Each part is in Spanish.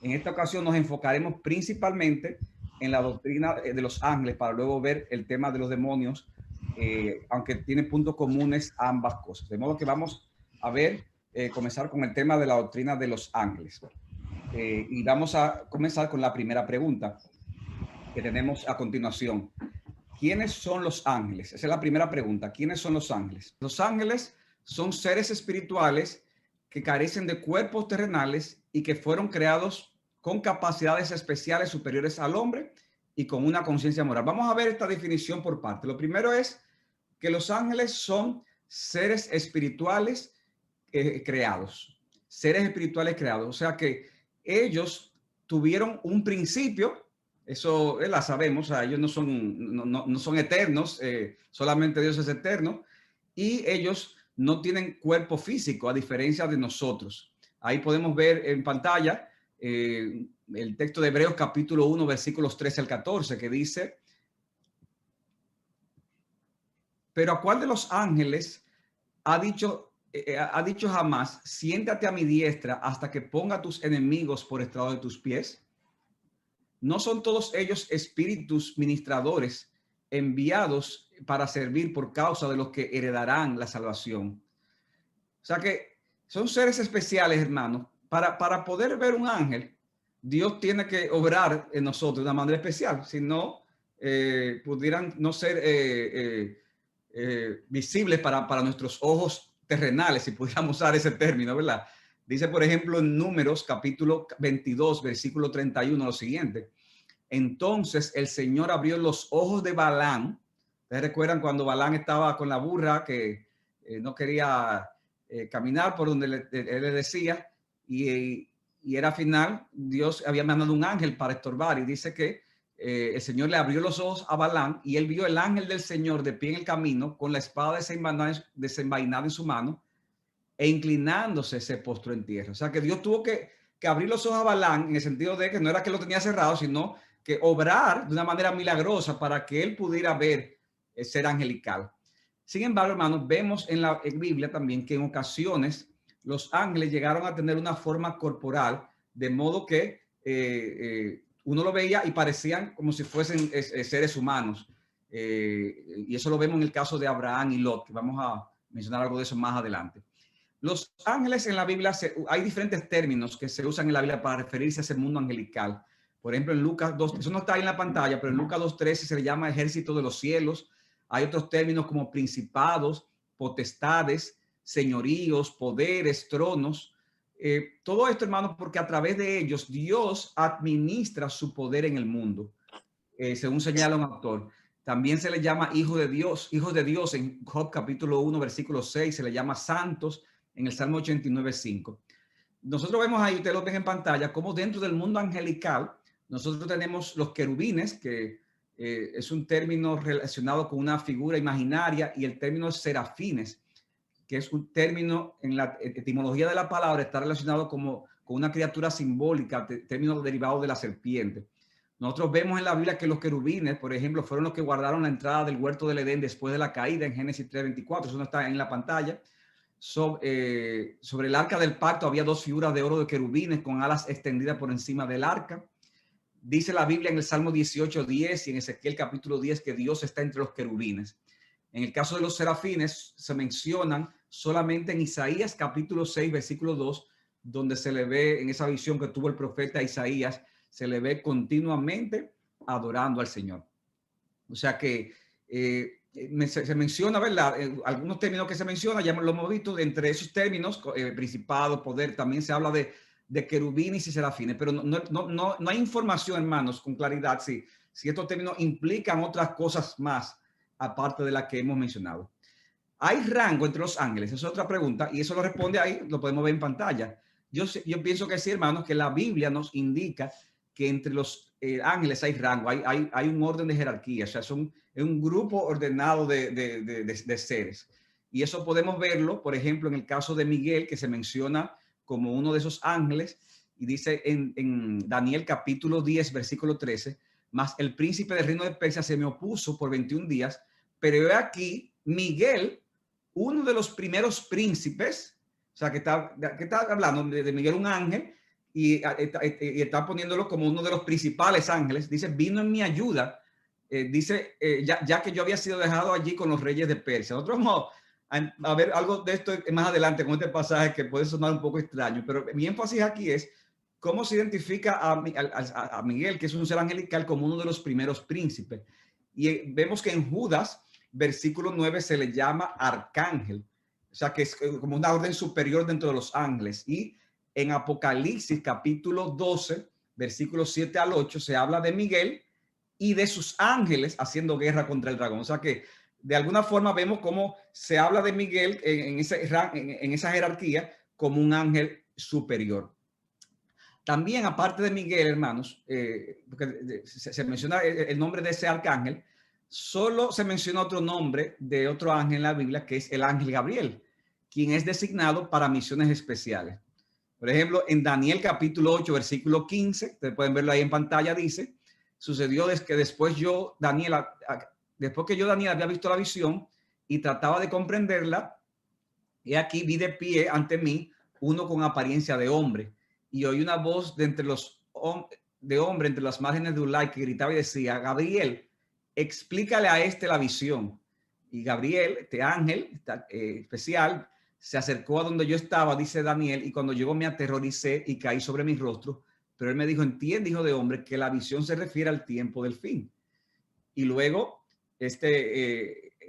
En esta ocasión nos enfocaremos principalmente en la doctrina de los ángeles para luego ver el tema de los demonios, aunque tiene puntos comunes ambas cosas. De modo que vamos a ver, comenzar con el tema de la doctrina de los ángeles. Y vamos a comenzar con la primera pregunta que tenemos a continuación. ¿Quiénes son los ángeles? Esa es la primera pregunta. ¿Quiénes son los ángeles? Los ángeles son seres espirituales que carecen de cuerpos terrenales y que fueron creados con capacidades especiales superiores al hombre y con una conciencia moral. Vamos a ver esta definición por parte. Lo primero es que los ángeles son seres espirituales creados, seres espirituales creados. O sea que ellos tuvieron un principio, eso la sabemos, o sea, ellos no son eternos, solamente Dios es eterno, y ellos no tienen cuerpo físico, a diferencia de nosotros. Ahí podemos ver en pantalla el texto de Hebreos capítulo 1, versículos 13 al 14, que dice: pero ¿a cuál de los ángeles ha dicho jamás, siéntate a mi diestra hasta que ponga a tus enemigos por estrado de tus pies? ¿No son todos ellos espíritus ministradores enviados para servir por causa de los que heredarán la salvación? O sea que son seres especiales, hermanos. Para poder ver un ángel, Dios tiene que obrar en nosotros de una manera especial. Si no, pudieran no ser visibles para nuestros ojos terrenales, si pudiéramos usar ese término, ¿verdad? Dice, por ejemplo, en Números, capítulo 22, versículo 31, lo siguiente: entonces el Señor abrió los ojos de Balaam. ¿Ustedes recuerdan cuando Balaam estaba con la burra que no quería caminar por donde él le decía? Y era final, Dios había mandado un ángel para estorbar, y dice que el Señor le abrió los ojos a Balaam y él vio el ángel del Señor de pie en el camino con la espada desenvainada en su mano, e inclinándose se postró en tierra. O sea que Dios tuvo que abrir los ojos a Balaam, en el sentido de que no era que lo tenía cerrado, sino que obrar de una manera milagrosa para que él pudiera ver el ser angelical. Sin embargo, hermanos, vemos en la Biblia también que en ocasiones los ángeles llegaron a tener una forma corporal, de modo que uno lo veía y parecían como si fuesen seres humanos. Y eso lo vemos en el caso de Abraham y Lot, que vamos a mencionar algo de eso más adelante. Los ángeles en la Biblia, hay diferentes términos que se usan en la Biblia para referirse a ese mundo angelical. Por ejemplo, en Lucas 2, eso no está ahí en la pantalla, pero en Lucas 2:13 se le llama ejército de los cielos. Hay otros términos como principados, potestades, señoríos, poderes, tronos. Todo esto, hermanos, porque a través de ellos Dios administra su poder en el mundo, según señala un autor. También se le llama hijos de Dios en Job capítulo 1, versículo 6, se le llama santos en el Salmo 89:5. Nosotros vemos ahí, ustedes lo ven en pantalla, como dentro del mundo angelical, nosotros tenemos los querubines, que es un término relacionado con una figura imaginaria, y el término serafines, que es un término en la etimología de la palabra, está relacionado con una criatura simbólica, término derivado de la serpiente. Nosotros vemos en la Biblia que los querubines, por ejemplo, fueron los que guardaron la entrada del huerto del Edén después de la caída en Génesis 3:24. Eso no está en la pantalla. Sobre el arca del pacto había dos figuras de oro de querubines con alas extendidas por encima del arca. Dice la Biblia en el Salmo 18:10 y en Ezequiel capítulo 10 que Dios está entre los querubines. En el caso de los serafines se mencionan solamente en Isaías capítulo 6, versículo 2, donde se le ve en esa visión que tuvo el profeta Isaías, se le ve continuamente adorando al Señor. O sea que se menciona, ¿verdad? Algunos términos que se mencionan, ya lo hemos visto, entre esos términos, principado, poder, también se habla de querubines y serafines, pero no hay información, hermanos, con claridad si estos términos implican otras cosas más, aparte de las que hemos mencionado. ¿Hay rango entre los ángeles? Esa es otra pregunta, y eso lo responde ahí, lo podemos ver en pantalla. Yo pienso que sí, hermanos, que la Biblia nos indica que entre los ángeles hay rango, hay un orden de jerarquía, o sea, es un grupo ordenado de seres. Y eso podemos verlo, por ejemplo, en el caso de Miguel, que se menciona como uno de esos ángeles, y dice en Daniel capítulo 10, versículo 13, mas el príncipe del reino de Persia se me opuso por 21 días, pero he aquí Miguel, uno de los primeros príncipes, o sea, que está hablando de Miguel, un ángel, y está poniéndolo como uno de los principales ángeles. Dice, vino en mi ayuda. Ya que yo había sido dejado allí con los reyes de Persia. Nosotros vamos a ver algo de esto más adelante con este pasaje que puede sonar un poco extraño, pero mi énfasis aquí es cómo se identifica a Miguel, que es un ser angelical, como uno de los primeros príncipes. Y vemos que en Judas, versículo 9, se le llama arcángel, o sea que es como una orden superior dentro de los ángeles. Y en Apocalipsis capítulo 12, versículos 7 al 8, se habla de Miguel y de sus ángeles haciendo guerra contra el dragón. O sea que de alguna forma vemos cómo se habla de Miguel en esa jerarquía como un ángel superior. También, aparte de Miguel, hermanos, porque se menciona el nombre de ese arcángel, solo se menciona otro nombre de otro ángel en la Biblia, que es el ángel Gabriel, quien es designado para misiones especiales. Por ejemplo, en Daniel capítulo 8, versículo 15, ustedes pueden verlo ahí en pantalla, dice, sucedió que después que yo, Daniel, había visto la visión y trataba de comprenderla, y aquí vi de pie ante mí uno con apariencia de hombre, y oí una voz de hombre entre las márgenes de un lago que gritaba y decía, Gabriel, explícale a este la visión. Y Gabriel, este ángel especial, se acercó a donde yo estaba, dice Daniel, y cuando llegó me aterroricé y caí sobre mi rostro. Pero él me dijo, entiende, hijo de hombre, que la visión se refiere al tiempo del fin. Y luego,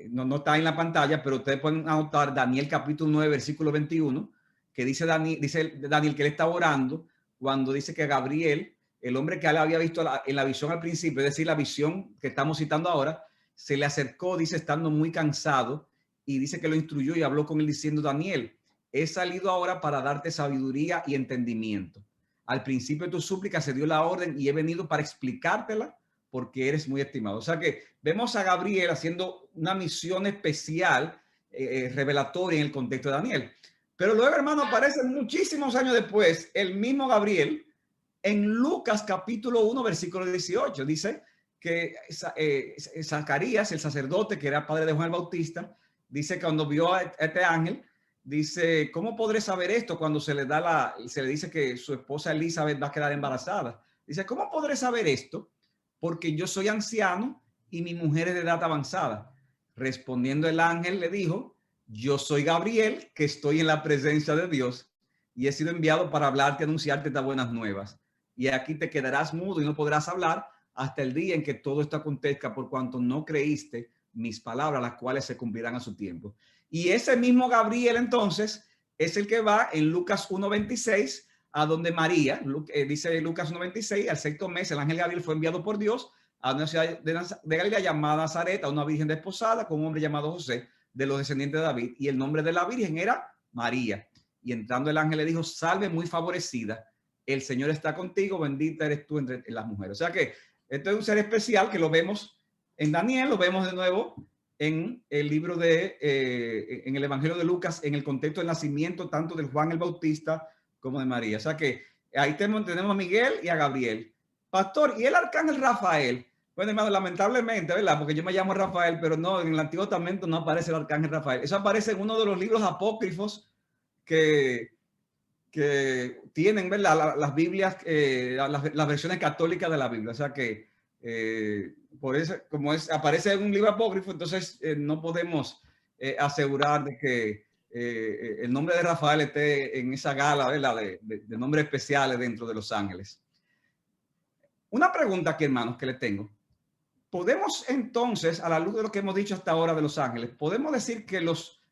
no está en la pantalla, pero ustedes pueden anotar Daniel capítulo 9, versículo 21, que dice Daniel que él estaba orando cuando dice que Gabriel, el hombre que él había visto en la visión al principio, es decir, la visión que estamos citando ahora, se le acercó, dice, estando muy cansado, y dice que lo instruyó y habló con él diciendo, Daniel, he salido ahora para darte sabiduría y entendimiento. Al principio de tu súplica se dio la orden y he venido para explicártela porque eres muy estimado. O sea que vemos a Gabriel haciendo una misión especial, revelatoria en el contexto de Daniel. Pero luego, hermano, aparece muchísimos años después el mismo Gabriel en Lucas capítulo 1, versículo 18. Dice que Zacarías, el sacerdote que era padre de Juan el Bautista, dice que cuando vio a este ángel, dice, ¿cómo podré saber esto cuando se le dice que su esposa Elizabeth va a quedar embarazada? Dice, ¿cómo podré saber esto? Porque yo soy anciano y mi mujer es de edad avanzada. Respondiendo el ángel le dijo, yo soy Gabriel, que estoy en la presencia de Dios y he sido enviado para hablarte, anunciarte estas buenas nuevas. Y aquí te quedarás mudo y no podrás hablar hasta el día en que todo esto acontezca, por cuanto no creíste mis palabras, las cuales se cumplirán a su tiempo. Y ese mismo Gabriel entonces es el que va en Lucas 1:26 a donde María, dice Lucas 1:26, al sexto mes el ángel Gabriel fue enviado por Dios a una ciudad de Galilea llamada Nazaret, a una virgen desposada con un hombre llamado José, de los descendientes de David, y el nombre de la virgen era María. Y entrando el ángel le dijo, salve muy favorecida, el Señor está contigo, bendita eres tú entre las mujeres. O sea que esto es un ser especial que lo vemos en Daniel, lo vemos de nuevo en el libro en el Evangelio de Lucas, en el contexto del nacimiento tanto de Juan el Bautista como de María. O sea que ahí tenemos a Miguel y a Gabriel. Pastor, ¿y el arcángel Rafael? Bueno, hermano, lamentablemente, ¿verdad? Porque yo me llamo Rafael, pero no, en el Antiguo Testamento no aparece el arcángel Rafael. Eso aparece en uno de los libros apócrifos que tienen, ¿verdad? Las Biblias, las versiones católicas de la Biblia. O sea que por eso, como aparece en un libro apócrifo, entonces no podemos asegurar de que el nombre de Rafael esté en esa gala, ¿verdad? De nombres especiales dentro de los ángeles. Una pregunta aquí, hermanos, que les tengo. ¿Podemos entonces, a la luz de lo que hemos dicho hasta ahora de los ángeles, podemos decir que los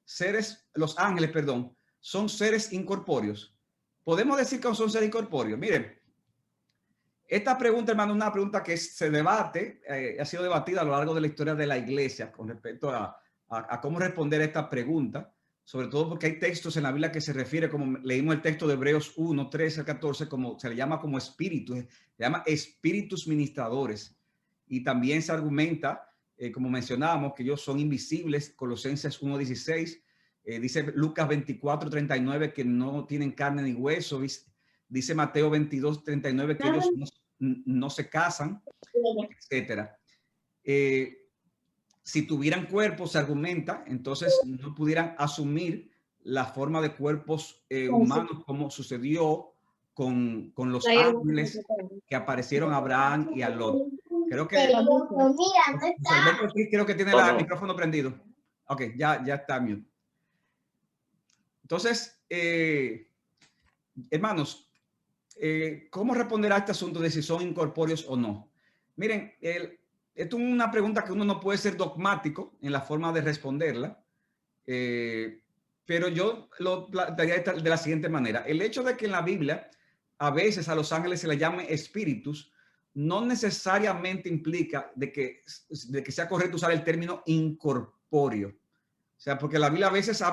ángeles, perdón, son seres incorpóreos? ¿Podemos decir que son seres incorpóreos? Miren, esta pregunta, hermano, es una pregunta que se debate, ha sido debatida a lo largo de la historia de la iglesia con respecto a cómo responder a esta pregunta, sobre todo porque hay textos en la Biblia que se refiere, como leímos el texto de Hebreos 1, 13 al 14, como se le llama como espíritus, se llama espíritus ministradores. Y también se argumenta, como mencionábamos, que ellos son invisibles, Colosenses 1, 16, dice Lucas 24, 39, que no tienen carne ni hueso, dice Mateo 22, 39, que ellos no se casan, etcétera. Si tuvieran cuerpos, se argumenta, entonces no pudieran asumir la forma de cuerpos humanos como sucedió con los ángeles que aparecieron a Abraham y a Lot. Creo que Alberto sí, creo que tiene el micrófono prendido. Ok, ya está mute. Entonces, hermanos, ¿cómo responder a este asunto de si son incorpóreos o no? Miren, esto es una pregunta que uno no puede ser dogmático en la forma de responderla, pero yo lo plantearía de la siguiente manera. El hecho de que en la Biblia a veces a los ángeles se les llame espíritus no necesariamente implica de que sea correcto usar el término incorpóreo. O sea, porque la Biblia a veces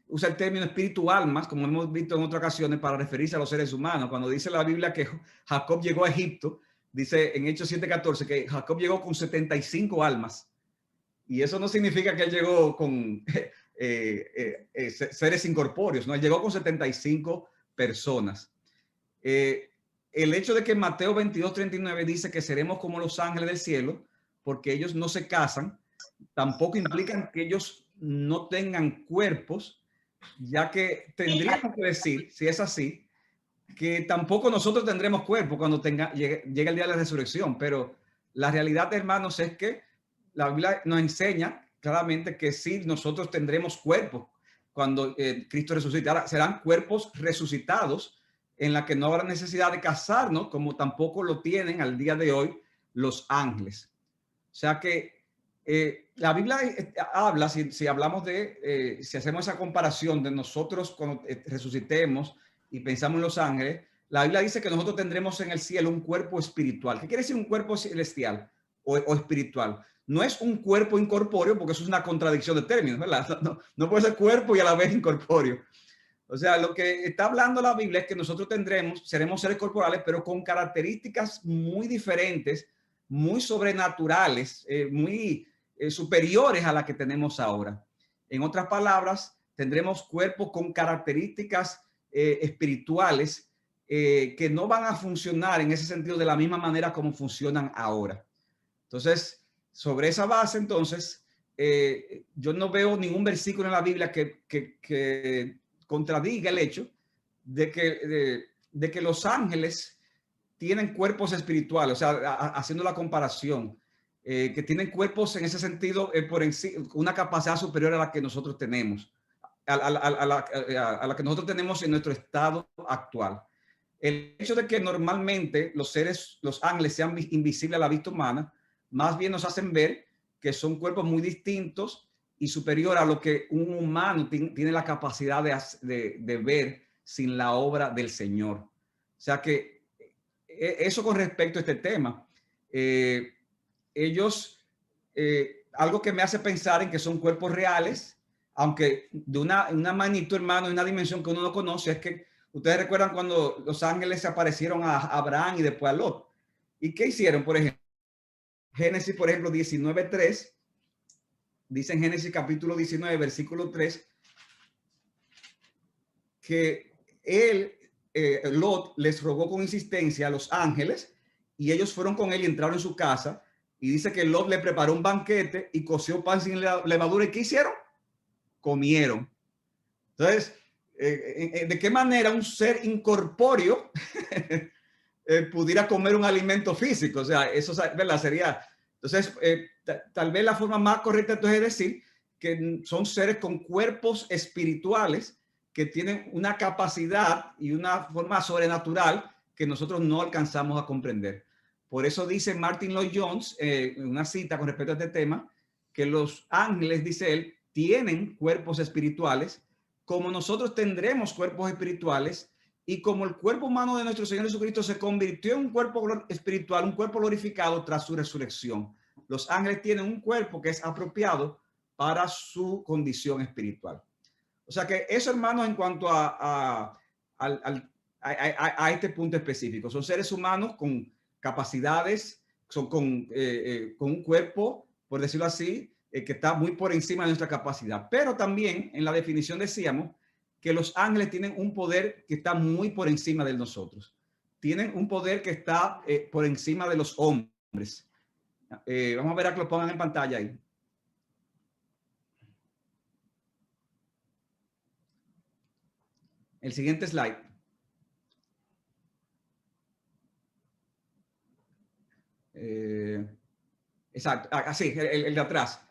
usa el término espíritu almas, como hemos visto en otras ocasiones, para referirse a los seres humanos. Cuando dice la Biblia que Jacob llegó a Egipto, dice en Hechos 7:14 que Jacob llegó con 75 almas. Y eso no significa que él llegó con seres incorpóreos, ¿no? Él llegó con 75 personas. El hecho de que Mateo 22:39 dice que seremos como los ángeles del cielo, porque ellos no se casan, tampoco implican que ellos no tengan cuerpos, ya que tendríamos que decir, si es así, que tampoco nosotros tendremos cuerpo cuando llegue el día de la resurrección. Pero la realidad, hermanos, es que la Biblia nos enseña claramente que sí, nosotros tendremos cuerpos cuando Cristo resucite. Ahora, serán cuerpos resucitados en la que no habrá necesidad de casarnos, como tampoco lo tienen al día de hoy los ángeles. O sea que la Biblia habla, si hablamos si hacemos esa comparación de nosotros cuando resucitemos y pensamos en los ángeles, la Biblia dice que nosotros tendremos en el cielo un cuerpo espiritual. ¿Qué quiere decir un cuerpo celestial o espiritual? No es un cuerpo incorpóreo, porque eso es una contradicción de términos, ¿verdad? No puede ser cuerpo y a la vez incorpóreo. O sea, lo que está hablando la Biblia es que nosotros seremos seres corporales, pero con características muy diferentes, muy sobrenaturales, muy superiores a las que tenemos ahora. En otras palabras, tendremos cuerpos con características espirituales que no van a funcionar en ese sentido de la misma manera como funcionan ahora. Entonces, sobre esa base, entonces, yo no veo ningún versículo en la Biblia que contradiga el hecho de que los ángeles tienen cuerpos espirituales, o sea, haciendo la comparación, que tienen cuerpos en ese sentido por una capacidad superior a la que nosotros tenemos, a la que nosotros tenemos en nuestro estado actual. El hecho de que normalmente los ángeles sean invisibles a la vista humana, más bien nos hacen ver que son cuerpos muy distintos y superior a lo que un humano tiene la capacidad de ver sin la obra del Señor. O sea que eso con respecto a este tema. Algo que me hace pensar en que son cuerpos reales, aunque de una magnitud, hermano, de una dimensión que uno no conoce, es que ustedes recuerdan cuando los ángeles se aparecieron a Abraham y después a Lot. ¿Y qué hicieron? Por ejemplo, Génesis, por ejemplo, 19:3, dice en Génesis capítulo 19, versículo 3, que Lot les rogó con insistencia a los ángeles y ellos fueron con él y entraron en su casa, y dice que Lot le preparó un banquete y coció pan sin levadura. ¿Y qué hicieron? Comieron. Entonces, ¿de qué manera un ser incorpóreo pudiera comer un alimento físico? O sea, eso, ¿verdad? Sería... Entonces, tal vez la forma más correcta entonces es decir que son seres con cuerpos espirituales que tienen una capacidad y una forma sobrenatural que nosotros no alcanzamos a comprender. Por eso dice Martin Lloyd Jones, en una cita con respecto a este tema, que los ángeles, dice él, tienen cuerpos espirituales, como nosotros tendremos cuerpos espirituales, y como el cuerpo humano de nuestro Señor Jesucristo se convirtió en un cuerpo espiritual, un cuerpo glorificado tras su resurrección. Los ángeles tienen un cuerpo que es apropiado para su condición espiritual. O sea que eso, hermanos, en cuanto a este punto específico. Son seres humanos con capacidades, con un cuerpo, por decirlo así, que está muy por encima de nuestra capacidad. Pero también en la definición decíamos que los ángeles tienen un poder que está muy por encima de nosotros. Tienen un poder que está por encima de los hombres. Vamos a ver a que lo pongan en pantalla ahí. El siguiente slide. Exacto, así, el de atrás.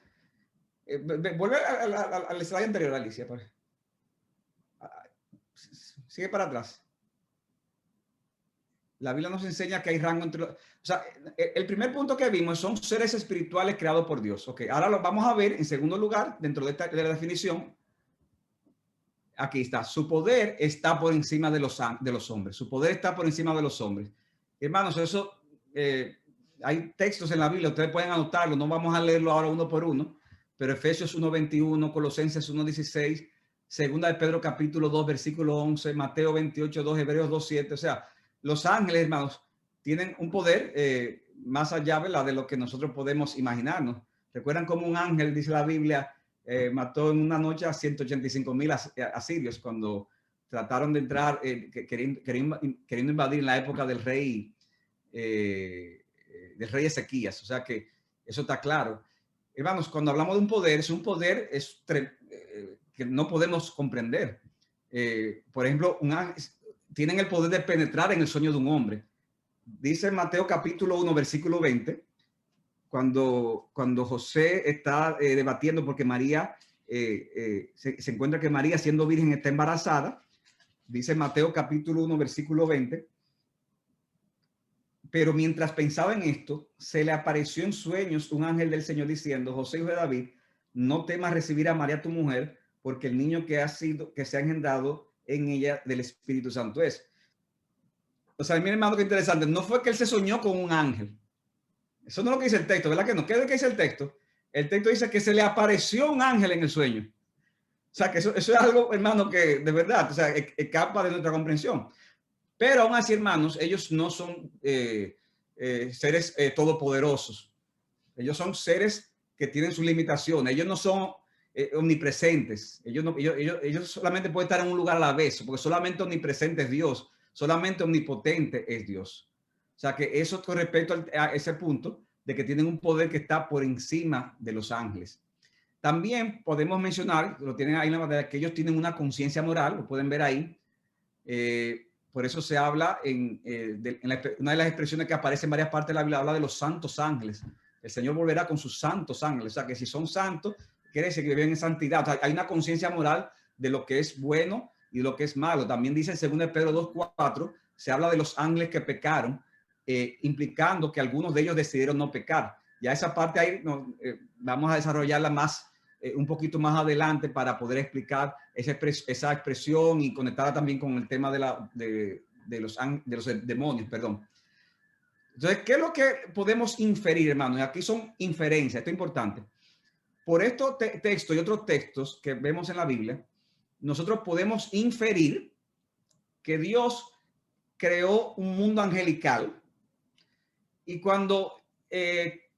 Vuelve al slide anterior, Alicia. Sigue para atrás. La Biblia nos enseña que hay rango entre los... O sea, el primer punto que vimos son seres espirituales creados por Dios. Ok, ahora lo vamos a ver en segundo lugar, dentro de la definición. Aquí está. Su poder está por encima de los hombres. Su poder está por encima de los hombres. Hermanos, eso... hay textos en la Biblia, ustedes pueden anotarlo, no vamos a leerlo ahora uno por uno, pero Efesios 1:21, Colosenses 1:16, Segunda de Pedro capítulo 2, versículo 11, Mateo 28:2, Hebreos 2:7. O sea, los ángeles, hermanos, tienen un poder más allá, ¿verdad?, de lo que nosotros podemos imaginarnos. ¿Recuerdan cómo un ángel, dice la Biblia, mató en una noche a 185,000 asirios cuando trataron de entrar, queriendo invadir en la época del rey Ezequías? O sea que eso está claro. Hermanos, cuando hablamos de un poder, es un poder que no podemos comprender. Por ejemplo, tienen el poder de penetrar en el sueño de un hombre. Dice Mateo capítulo 1, versículo 20, cuando José está debatiendo porque María, se encuentra que María, siendo virgen, está embarazada. Dice Mateo capítulo 1, versículo 20. Pero mientras pensaba en esto, se le apareció en sueños un ángel del Señor diciendo: José, hijo de David, no temas recibir a María tu mujer, porque el niño que se ha engendrado en ella del Espíritu Santo es. O sea, miren, hermano, qué interesante. No fue que él se soñó con un ángel. Eso no es lo que dice el texto, ¿verdad que no? ¿Qué es lo que dice el texto? El texto dice que se le apareció un ángel en el sueño. O sea, que eso es algo, hermano, que de verdad, o sea, escapa de nuestra comprensión. Pero aún así, hermanos, ellos no son seres todopoderosos. Ellos son seres que tienen sus limitaciones. Ellos no son omnipresentes. Ellos solamente pueden estar en un lugar a la vez, porque solamente omnipresente es Dios. Solamente omnipotente es Dios. O sea que eso con respecto a ese punto de que tienen un poder que está por encima de los ángeles. También podemos mencionar, lo tienen ahí en la manera, que ellos tienen una conciencia moral, lo pueden ver ahí. Por eso se habla en una de las expresiones que aparece en varias partes de la Biblia, habla de los santos ángeles. El Señor volverá con sus santos ángeles. O sea, que si son santos, quiere decir que viven en santidad. O sea, hay una conciencia moral de lo que es bueno y lo que es malo. También dice en 2 Pedro 2:4, se habla de los ángeles que pecaron, implicando que algunos de ellos decidieron no pecar. Ya esa parte ahí vamos a desarrollarla más, un poquito más adelante, para poder explicar esa expresión y conectarla también con el tema de los demonios, perdón. Entonces, ¿qué es lo que podemos inferir, hermanos? Y aquí son inferencias, esto es importante. Por estos textos y otros textos que vemos en la Biblia, nosotros podemos inferir que Dios creó un mundo angelical, y cuando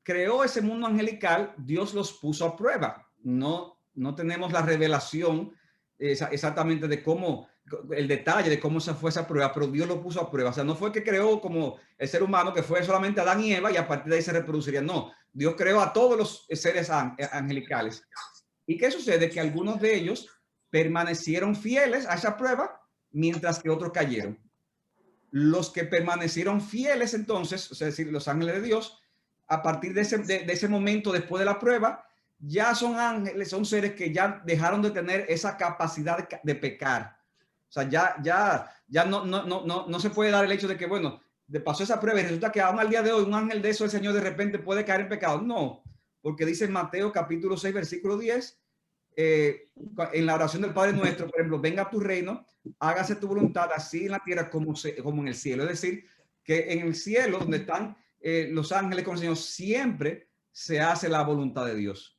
creó ese mundo angelical, Dios los puso a prueba. No tenemos la revelación exactamente de cómo, el detalle de cómo se fue esa prueba, pero Dios lo puso a prueba. O sea, no fue que creó como el ser humano, que fue solamente Adán y Eva y a partir de ahí se reproduciría. No, Dios creó a todos los seres angelicales. ¿Y qué sucede? Que algunos de ellos permanecieron fieles a esa prueba, mientras que otros cayeron. Los que permanecieron fieles, entonces, es decir, los ángeles de Dios, a partir de ese momento, después de la prueba, ya son ángeles, son seres que ya dejaron de tener esa capacidad de pecar. O sea, ya no se puede dar el hecho de que, bueno, pasó esa prueba y resulta que aún al día de hoy un ángel de eso, el Señor, de repente puede caer en pecado. No, porque dice en Mateo capítulo 6, versículo 10, en la oración del Padre Nuestro, por ejemplo: venga tu reino, hágase tu voluntad, así en la tierra como en el cielo. Es decir, que en el cielo, donde están los ángeles con el Señor, siempre se hace la voluntad de Dios.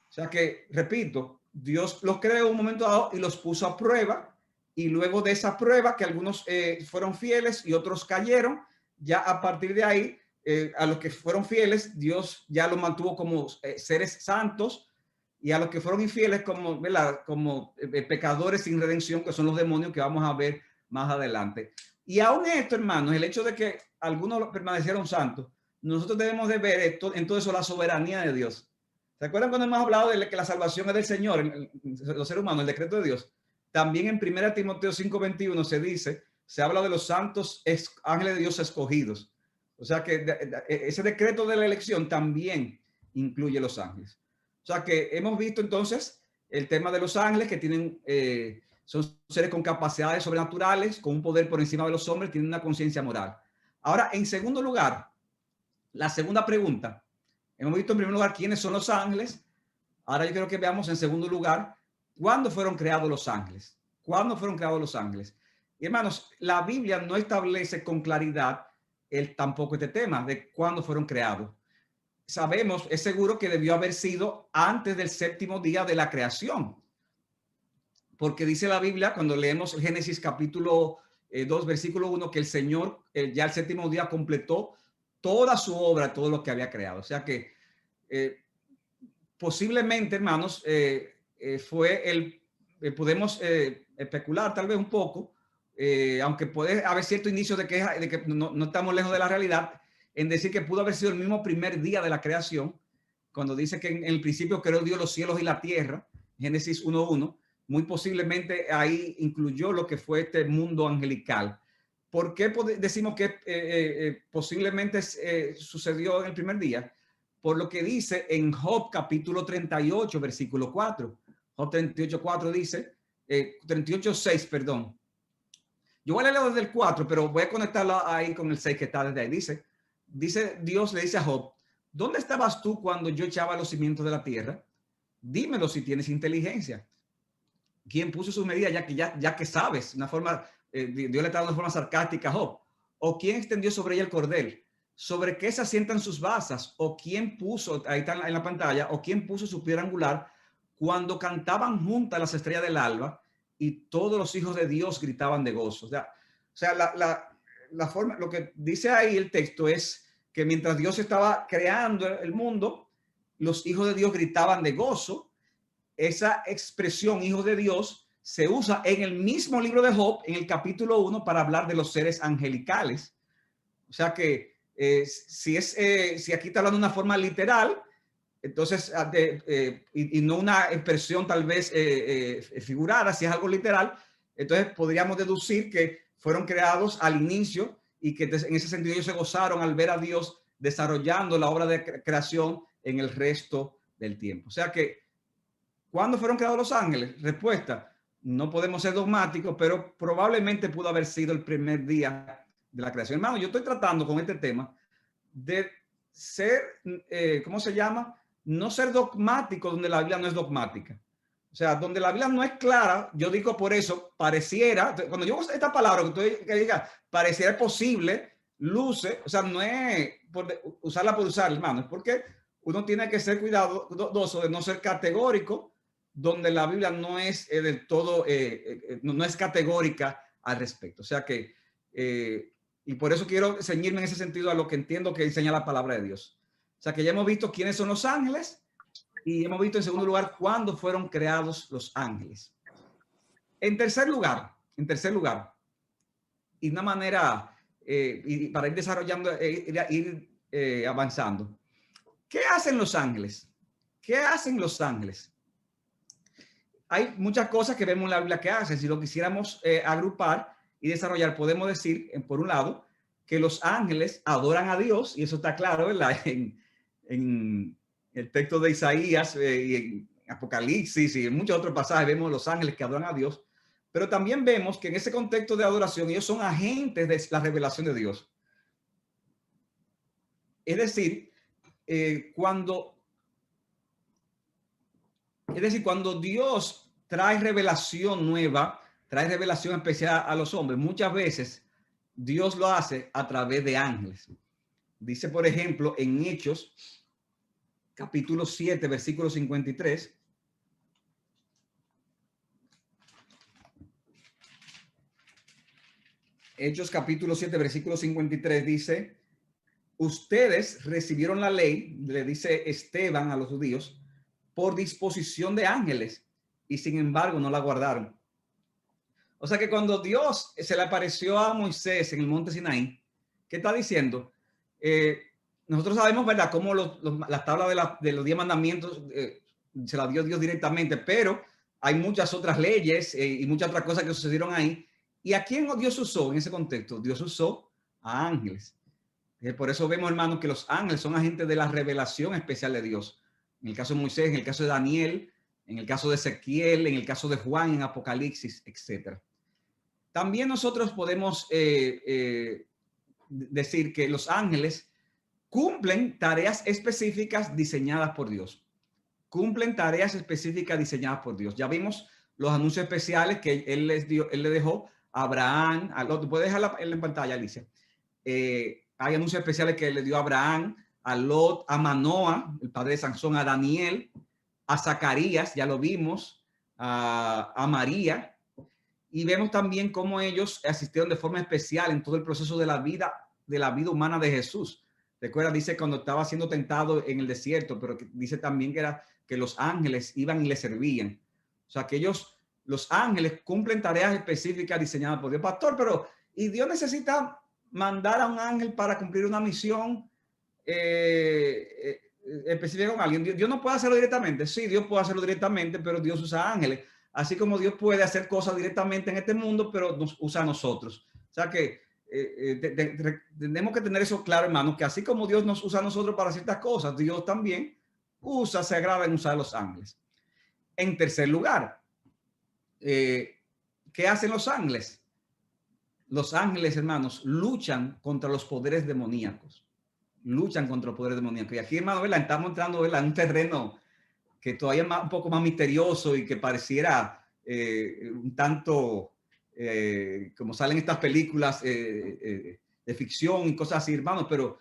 O sea que, repito, Dios los creó un momento dado y los puso a prueba, y luego de esa prueba, que algunos fueron fieles y otros cayeron, ya a partir de ahí, a los que fueron fieles, Dios ya los mantuvo como seres santos, y a los que fueron infieles como, ¿verdad?, como pecadores sin redención, que son los demonios, que vamos a ver más adelante. Y aún esto, hermanos, el hecho de que algunos permanecieron santos, nosotros debemos de ver esto, en todo eso, la soberanía de Dios. ¿Se acuerdan cuando hemos hablado de que la salvación es del Señor, los seres humanos, el decreto de Dios? También en 1 Timoteo 5:21 se habla de los santos ángeles de Dios escogidos. O sea que ese decreto de la elección también incluye los ángeles. O sea que hemos visto entonces el tema de los ángeles que tienen, son seres con capacidades sobrenaturales, con un poder por encima de los hombres, tienen una conciencia moral. Ahora, en segundo lugar, la segunda pregunta. Hemos visto en primer lugar quiénes son los ángeles. Ahora yo quiero que veamos en segundo lugar cuándo fueron creados los ángeles. ¿Cuándo fueron creados los ángeles? Y hermanos, la Biblia no establece con claridad tampoco este tema de cuándo fueron creados. Sabemos, es seguro que debió haber sido antes del séptimo día de la creación. Porque dice la Biblia, cuando leemos Génesis capítulo 2, versículo 1, que el Señor ya el séptimo día completó toda su obra, todo lo que había creado. O sea que posiblemente, hermanos, fue podemos especular tal vez un poco, aunque puede haber cierto indicio de que no estamos lejos de la realidad, en decir que pudo haber sido el mismo primer día de la creación, cuando dice que en el principio creó Dios los cielos y la tierra, Génesis 1:1, muy posiblemente ahí incluyó lo que fue este mundo angelical. ¿Por qué decimos que posiblemente sucedió en el primer día? Por lo que dice en Job capítulo 38, versículo 4. Job 38:4 dice, 38:6, perdón. Yo voy a leerlo desde el 4, pero voy a conectarlo ahí con el 6 que está desde ahí. Dice Dios le dice a Job, ¿dónde estabas tú cuando yo echaba los cimientos de la tierra? Dímelo si tienes inteligencia. ¿Quién puso sus medidas ya que sabes? Una forma, Dios le está dando una forma sarcástica a Job. ¿O quién extendió sobre ella el cordel? ¿Sobre qué se asientan sus basas? ¿O quién puso, ahí está en la pantalla, o quién puso su piedra angular cuando cantaban juntas las estrellas del alba y todos los hijos de Dios gritaban de gozo? O sea la forma, lo que dice ahí el texto es que mientras Dios estaba creando el mundo, los hijos de Dios gritaban de gozo. Esa expresión hijos de Dios se usa en el mismo libro de Job, en el capítulo 1, para hablar de los seres angelicales. O sea que si aquí está hablando de una forma literal, entonces, y no una expresión tal vez figurada, si es algo literal, entonces podríamos deducir que fueron creados al inicio y que en ese sentido ellos se gozaron al ver a Dios desarrollando la obra de creación en el resto del tiempo. O sea que, ¿cuándo fueron creados los ángeles? Respuesta, no podemos ser dogmáticos, pero probablemente pudo haber sido el primer día de la creación. Hermano, yo estoy tratando con este tema de ser, ¿cómo se llama? No ser dogmático donde la Biblia no es dogmática. O sea, donde la Biblia no es clara, yo digo por eso, pareciera, cuando yo uso esta palabra, que diga, pareciera posible, luce, o sea, no es usarla por usar, hermano, es porque uno tiene que ser cuidadoso de no ser categórico, donde la Biblia no es del todo, no es categórica al respecto. O sea que, y por eso quiero ceñirme en ese sentido a lo que entiendo que enseña la palabra de Dios. O sea que ya hemos visto quiénes son los ángeles y hemos visto en segundo lugar cuándo fueron creados los ángeles. En tercer lugar, y una manera, y para ir desarrollando, ir avanzando, ¿qué hacen los ángeles? ¿Qué hacen los ángeles? Hay muchas cosas que vemos en la Biblia que hacen. Si lo quisiéramos agrupar y desarrollar, podemos decir, por un lado, que los ángeles adoran a Dios, y eso está claro, ¿verdad? En el texto de Isaías y en Apocalipsis y en muchos otros pasajes vemos los ángeles que adoran a Dios, pero también vemos que en ese contexto de adoración ellos son agentes de la revelación de Dios. Es decir, cuando Dios trae revelación nueva, trae revelación especial a los hombres, muchas veces Dios lo hace a través de ángeles. Dice, por ejemplo, en Hechos, capítulo 7, versículo 53. Hechos, capítulo 7, versículo 53 dice, ustedes recibieron la ley, le dice Esteban a los judíos, por disposición de ángeles, y sin embargo no la guardaron. O sea que cuando Dios se le apareció a Moisés en el monte Sinaí, ¿qué está diciendo? Nosotros sabemos, ¿verdad?, cómo la tabla de los 10 mandamientos se la dio Dios directamente, pero hay muchas otras leyes y muchas otras cosas que sucedieron ahí. ¿Y a quién Dios usó en ese contexto? Dios usó a ángeles. Por eso vemos, hermanos, que los ángeles son agentes de la revelación especial de Dios. En el caso de Moisés, en el caso de Daniel, en el caso de Ezequiel, en el caso de Juan, en Apocalipsis, etc. También nosotros podemos decir que los ángeles cumplen tareas específicas diseñadas por Dios. Cumplen tareas específicas diseñadas por Dios. Ya vimos los anuncios especiales que él le dejó a Abraham. ¿Puedes dejarla en pantalla, Alicia? Hay anuncios especiales que le dio a Abraham, a Lot, a Manoah, el padre de Sansón, a Daniel, a Zacarías, ya lo vimos, a María. Y vemos también cómo ellos asistieron de forma especial en todo el proceso de la vida humana de Jesús. Recuerda, dice cuando estaba siendo tentado en el desierto, pero dice también que los ángeles iban y le servían. O sea, que los ángeles cumplen tareas específicas diseñadas por Dios. Pastor, pero ¿y Dios necesita mandar a un ángel para cumplir una misión específica con alguien? Dios no puede hacerlo directamente. Sí, Dios puede hacerlo directamente, pero Dios usa ángeles. Así como Dios puede hacer cosas directamente en este mundo, pero nos usa a nosotros. O sea que tenemos que tener eso claro, hermanos, que así como Dios nos usa a nosotros para ciertas cosas, Dios también se agrada en usar a los ángeles. En tercer lugar, ¿qué hacen los ángeles? Los ángeles, hermanos, luchan contra los poderes demoníacos. Luchan contra los poderes demoníacos. Y aquí, hermano, ¿verdad? Estamos entrando, ¿verdad?, en un terreno que todavía es un poco más misterioso y que pareciera un tanto como salen estas películas de ficción y cosas así, hermanos, pero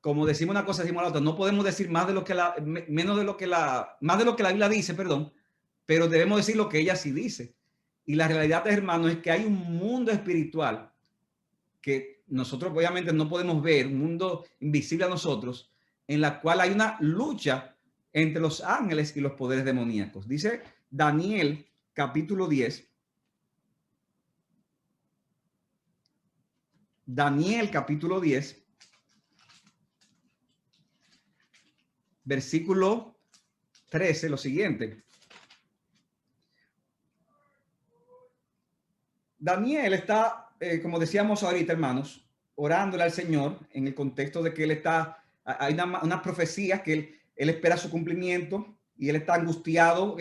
como decimos una cosa, decimos la otra. No podemos decir más de lo que más de lo que la Biblia dice, perdón, pero debemos decir lo que ella sí dice. Y la realidad, hermanos, es que hay un mundo espiritual que nosotros obviamente no podemos ver, un mundo invisible a nosotros, en la cual hay una lucha entre los ángeles y los poderes demoníacos. Dice Daniel capítulo 10. Daniel capítulo 10, versículo 13, lo siguiente. Daniel está, como decíamos ahorita, hermanos, orándole al Señor en el contexto de que él está, hay una profecía que él espera su cumplimiento y él está angustiado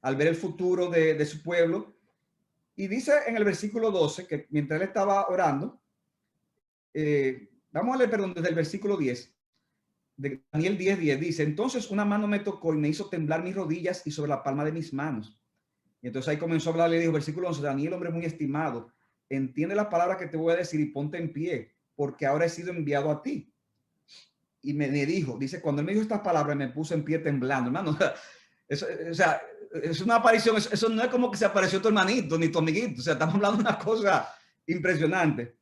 al ver el futuro de su pueblo. Y dice en el versículo 12 que mientras él estaba orando, vamos a leer, perdón, desde el versículo 10, de Daniel 10:10, dice: entonces una mano me tocó y me hizo temblar mis rodillas y sobre la palma de mis manos. Y entonces ahí comenzó a hablarle, dijo, versículo 11, Daniel, hombre muy estimado, entiende las palabras que te voy a decir y ponte en pie, porque ahora he sido enviado a ti. Y me dijo, dice, cuando él me dijo estas palabras, me puse en pie temblando, hermano. Eso, o sea, es una aparición, eso no es como que se apareció tu hermanito ni tu amiguito, o sea, estamos hablando de una cosa impresionante.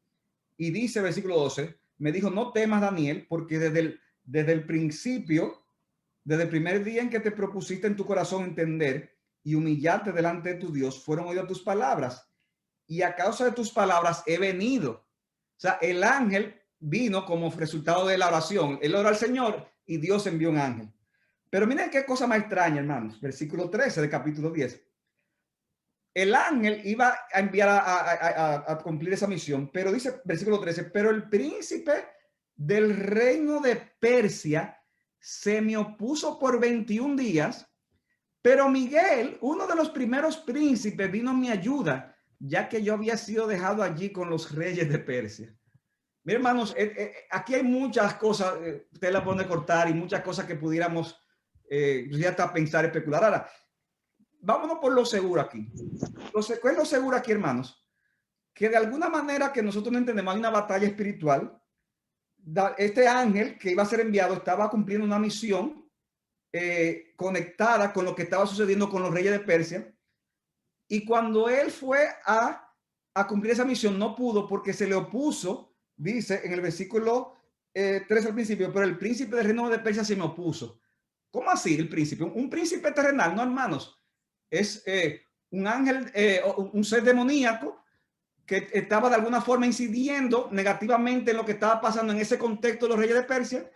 Y dice, versículo 12, me dijo, no temas, Daniel, porque desde el principio, desde el primer día en que te propusiste en tu corazón entender y humillarte delante de tu Dios, fueron oídas tus palabras. Y a causa de tus palabras he venido. O sea, el ángel vino como resultado de la oración. Él oró al Señor y Dios envió un ángel. Pero miren qué cosa más extraña, hermanos. Versículo 13 de capítulo 10. El ángel iba a enviar a cumplir esa misión, pero dice, versículo 13, pero el príncipe del reino de Persia se me opuso por 21 días, pero Miguel, uno de los primeros príncipes, vino a mi ayuda, ya que yo había sido dejado allí con los reyes de Persia. Miren, hermanos, aquí hay muchas cosas, usted la pone a cortar y muchas cosas que pudiéramos ya hasta pensar, especular. Ahora, vámonos por lo seguro aquí. ¿Qué es lo seguro aquí, hermanos? Que de alguna manera que nosotros no entendemos, hay una batalla espiritual. Este ángel que iba a ser enviado estaba cumpliendo una misión conectada con lo que estaba sucediendo con los reyes de Persia. Y cuando él fue a cumplir esa misión, no pudo porque se le opuso, dice en el versículo 3 al principio, pero el príncipe del reino de Persia se me opuso. ¿Cómo así el príncipe? Un príncipe terrenal, no, hermanos. Es un ángel, un ser demoníaco que estaba de alguna forma incidiendo negativamente en lo que estaba pasando en ese contexto de los reyes de Persia.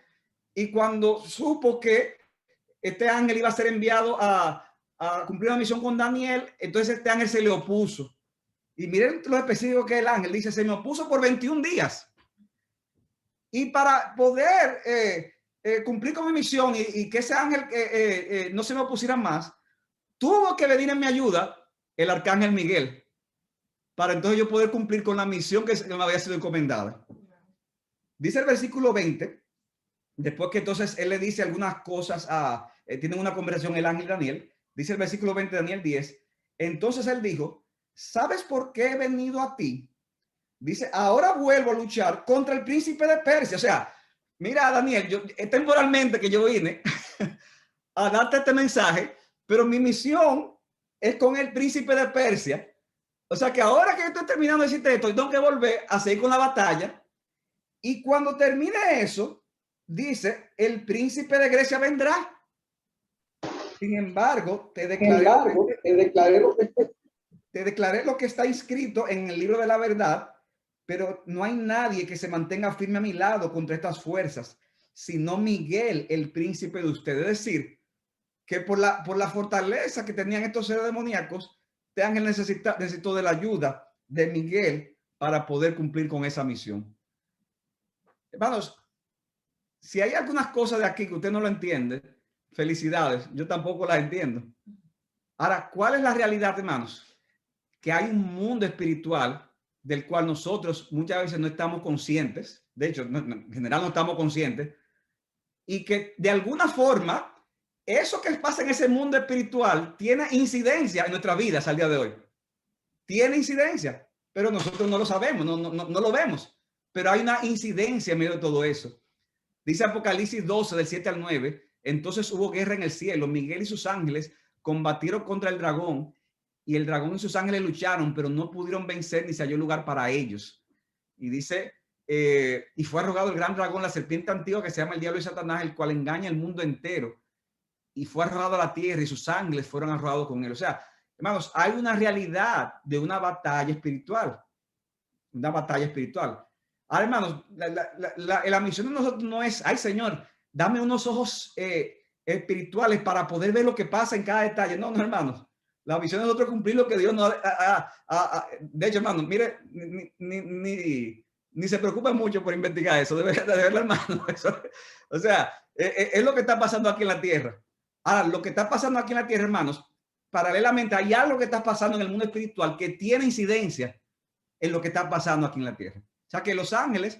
Y cuando supo que este ángel iba a ser enviado a cumplir una misión con Daniel, entonces este ángel se le opuso. Y miren lo específico que el ángel dice, se me opuso por 21 días. Y para poder cumplir con mi misión y que ese ángel no se me opusiera más, tuvo que venir en mi ayuda el arcángel Miguel, para entonces yo poder cumplir con la misión que me había sido encomendada. Dice el versículo 20, después que entonces él le dice algunas cosas tienen una conversación el ángel Daniel, dice el versículo 20 de Daniel 10, entonces él dijo, ¿sabes por qué he venido a ti? Dice, ahora vuelvo a luchar contra el príncipe de Persia. O sea, mira, Daniel, temporalmente que yo vine a darte este mensaje, pero mi misión es con el príncipe de Persia. O sea que ahora que yo estoy terminando de decirte esto, tengo que volver a seguir con la batalla. Y cuando termine eso, dice, el príncipe de Grecia vendrá. Sin embargo, te declaré lo que está inscrito en el libro de la verdad, pero no hay nadie que se mantenga firme a mi lado contra estas fuerzas, sino Miguel, el príncipe de ustedes. Es decir, que por la fortaleza que tenían estos seres demoníacos, este ángel necesitó de la ayuda de Miguel para poder cumplir con esa misión. Hermanos, si hay algunas cosas de aquí que usted no lo entiende, felicidades, yo tampoco las entiendo. Ahora, ¿cuál es la realidad, hermanos? Que hay un mundo espiritual del cual nosotros muchas veces no estamos conscientes, de hecho, en general no estamos conscientes, y que de alguna forma, eso que pasa en ese mundo espiritual tiene incidencia en nuestras vidas al día de hoy. Tiene incidencia, pero nosotros no lo sabemos, no lo vemos, pero hay una incidencia en medio de todo eso. Dice Apocalipsis 12, del 7 al 9, entonces hubo guerra en el cielo, Miguel y sus ángeles combatieron contra el dragón, y el dragón y sus ángeles lucharon, pero no pudieron vencer ni se halló lugar para ellos. Y dice, y fue arrojado el gran dragón, la serpiente antigua que se llama el diablo y Satanás, el cual engaña al mundo entero. Y fue arrojado a la tierra y sus ángeles fueron arrojados con él. O sea, hermanos, hay una realidad de una batalla espiritual. Una batalla espiritual. Ahora, hermanos, la misión de nosotros no es, ay Señor, dame unos ojos espirituales para poder ver lo que pasa en cada detalle. No, no, hermanos. La misión de nosotros es cumplir lo que Dios nos de hecho, hermano, mire, ni se preocupa mucho por investigar eso, de verdad, hermano. Eso, o sea, es lo que está pasando aquí en la tierra. Ahora, lo que está pasando aquí en la tierra, hermanos, paralelamente hay algo que está pasando en el mundo espiritual que tiene incidencia en lo que está pasando aquí en la tierra. O sea, que los ángeles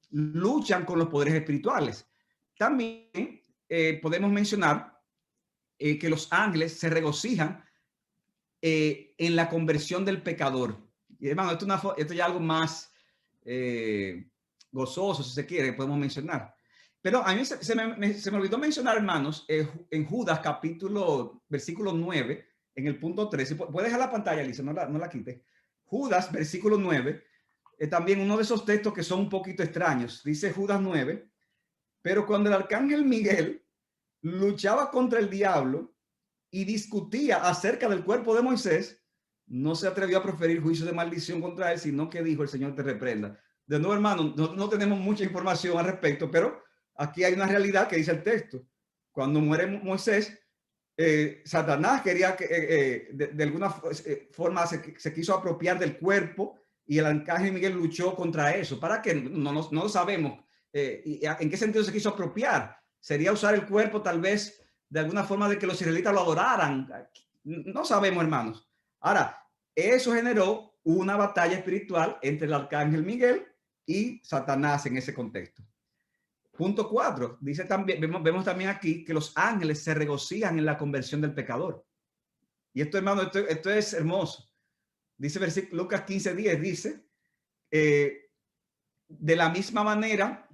luchan con los poderes espirituales. También podemos mencionar que los ángeles se regocijan en la conversión del pecador. Y hermano, esto ya es algo más gozoso, si se quiere, podemos mencionar. Pero a mí se me olvidó mencionar, hermanos, en Judas versículo 9, en el punto 13. Puedes dejar la pantalla, Lisa, no la quite. Judas, versículo 9, también uno de esos textos que son un poquito extraños. Dice Judas 9, pero cuando el arcángel Miguel luchaba contra el diablo y discutía acerca del cuerpo de Moisés, no se atrevió a proferir juicio de maldición contra él, sino que dijo, el Señor te reprenda. De nuevo, hermano, no tenemos mucha información al respecto, pero aquí hay una realidad que dice el texto. Cuando muere Moisés, Satanás quería que de alguna forma se quiso apropiar del cuerpo, y el arcángel Miguel luchó contra eso. ¿Para qué? No lo sabemos. ¿En qué sentido se quiso apropiar? ¿Sería usar el cuerpo tal vez de alguna forma de que los israelitas lo adoraran? No sabemos, hermanos. Ahora, eso generó una batalla espiritual entre el arcángel Miguel y Satanás en ese contexto. Punto 4, dice también, vemos también aquí que los ángeles se regocijan en la conversión del pecador. Y esto, hermano, esto es hermoso. Dice Lucas 15:10, dice, de la misma manera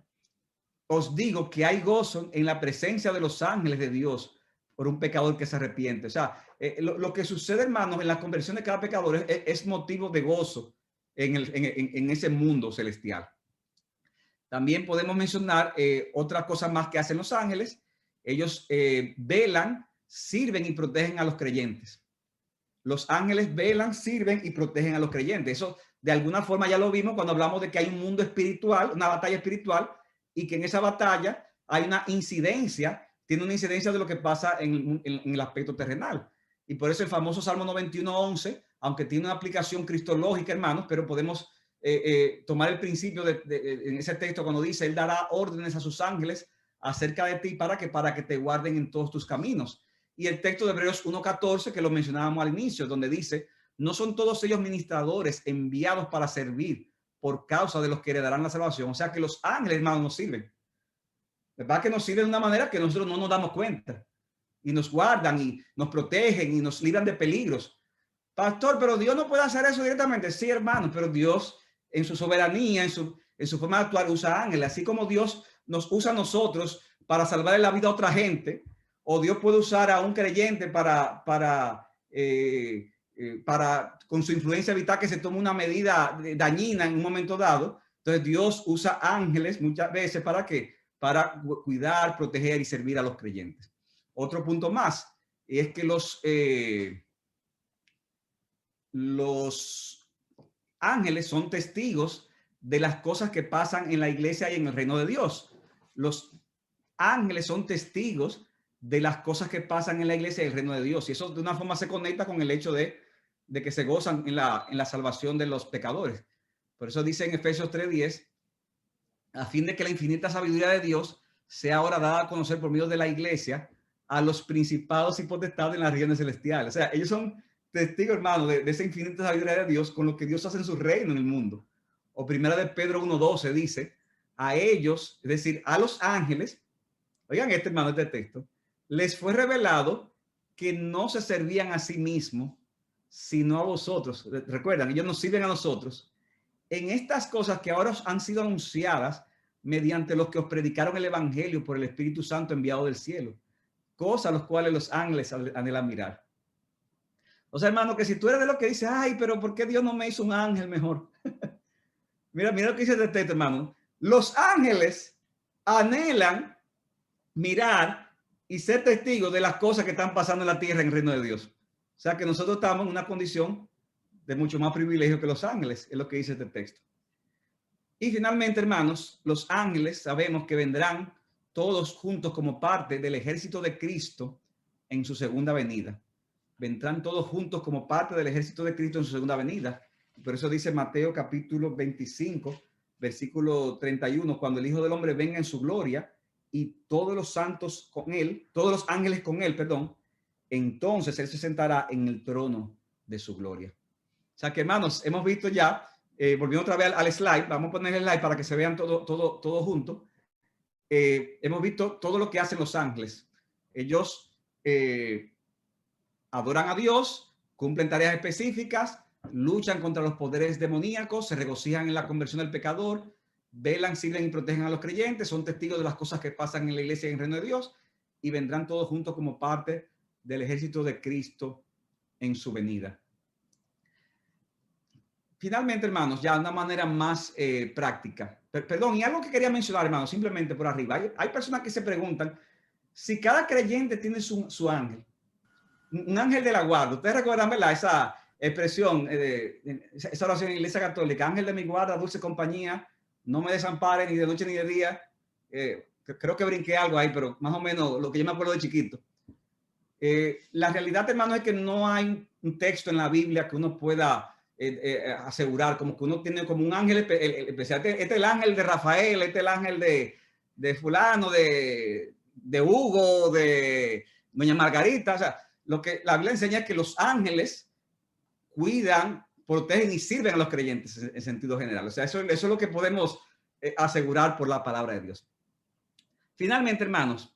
os digo que hay gozo en la presencia de los ángeles de Dios por un pecador que se arrepiente. O sea, lo que sucede, hermanos, en la conversión de cada pecador es motivo de gozo en ese mundo celestial. También podemos mencionar otra cosa más que hacen los ángeles. Ellos velan, sirven y protegen a los creyentes. Los ángeles velan, sirven y protegen a los creyentes. Eso de alguna forma ya lo vimos cuando hablamos de que hay un mundo espiritual, una batalla espiritual, y que en esa batalla hay una incidencia, tiene una incidencia de lo que pasa en el aspecto terrenal. Y por eso el famoso Salmo 91:11, aunque tiene una aplicación cristológica, hermanos, pero podemos tomar el principio en ese texto cuando dice, Él dará órdenes a sus ángeles acerca de ti para que te guarden en todos tus caminos. Y el texto de Hebreos 1:14, que lo mencionábamos al inicio, donde dice, no son todos ellos ministradores enviados para servir por causa de los que heredarán la salvación. O sea que los ángeles, hermanos, nos sirven. ¿Verdad? Que nos sirven de una manera que nosotros no nos damos cuenta. Y nos guardan y nos protegen y nos libran de peligros. Pastor, pero Dios no puede hacer eso directamente. Sí, hermano, pero Dios en su soberanía, en su forma de actuar, usa ángeles. Así como Dios nos usa a nosotros para salvar la vida a otra gente, o Dios puede usar a un creyente para con su influencia evitar que se tome una medida dañina en un momento dado. Entonces Dios usa ángeles muchas veces ¿para qué? Para cuidar, proteger y servir a los creyentes. Otro punto más es que los ángeles son testigos de las cosas que pasan en la iglesia y en el reino de Dios. Los ángeles son testigos de las cosas que pasan en la iglesia y el reino de Dios. Y eso de una forma se conecta con el hecho de que se gozan en la salvación de los pecadores. Por eso dice en Efesios 3:10, a fin de que la infinita sabiduría de Dios sea ahora dada a conocer por medio de la iglesia a los principados y potestades en las regiones celestiales. O sea, ellos son testigos, hermano, de esa infinita sabiduría de Dios con lo que Dios hace en su reino en el mundo. O primera de Pedro 1:12 dice, a ellos, es decir, a los ángeles, oigan hermano, este texto, les fue revelado que no se servían a sí mismos, sino a vosotros. Recuerdan, ellos nos sirven a nosotros en estas cosas que ahora os han sido anunciadas mediante los que os predicaron el evangelio por el Espíritu Santo enviado del cielo, cosas los cuales los ángeles anhelan mirar. O sea, hermano, que si tú eres de lo que dice, ay, pero ¿por qué Dios no me hizo un ángel mejor? mira lo que dice este texto, hermano. Los ángeles anhelan mirar y ser testigos de las cosas que están pasando en la tierra en el reino de Dios. O sea que nosotros estamos en una condición de mucho más privilegio que los ángeles, es lo que dice este texto. Y finalmente, hermanos, los ángeles sabemos que vendrán todos juntos como parte del ejército de Cristo en su segunda venida. Vendrán todos juntos como parte del ejército de Cristo en su segunda venida. Por eso dice Mateo capítulo 25, versículo 31, cuando el Hijo del Hombre venga en su gloria y todos los santos con él, todos los ángeles con él, perdón, entonces él se sentará en el trono de su gloria. O sea que, hermanos, hemos visto ya, volviendo otra vez al slide, vamos a poner el slide para que se vean todo junto. Hemos visto todo lo que hacen los ángeles. Ellos adoran a Dios, cumplen tareas específicas, luchan contra los poderes demoníacos, se regocijan en la conversión del pecador, velan, sirven y protegen a los creyentes, son testigos de las cosas que pasan en la iglesia y en el reino de Dios, y vendrán todos juntos como parte del ejército de Cristo en su venida. Finalmente, hermanos, ya de una manera más práctica. Perdón, y algo que quería mencionar, hermanos, simplemente por arriba. Hay personas que se preguntan si cada creyente tiene su ángel, un ángel de la guarda. Ustedes recuerdan, ¿verdad? Esa expresión, esa oración en la Iglesia Católica, ángel de mi guarda, dulce compañía, no me desampare ni de noche ni de día. Creo que brinqué algo ahí, pero más o menos lo que yo me acuerdo de chiquito. La realidad, hermano, es que no hay un texto en la Biblia que uno pueda asegurar, como que uno tiene como un ángel especial. Este es el ángel de Rafael, este es el ángel de fulano, de Hugo, de doña Margarita. O sea, lo que la Biblia enseña es que los ángeles cuidan, protegen y sirven a los creyentes en sentido general. O sea, eso es lo que podemos asegurar por la palabra de Dios. Finalmente, hermanos,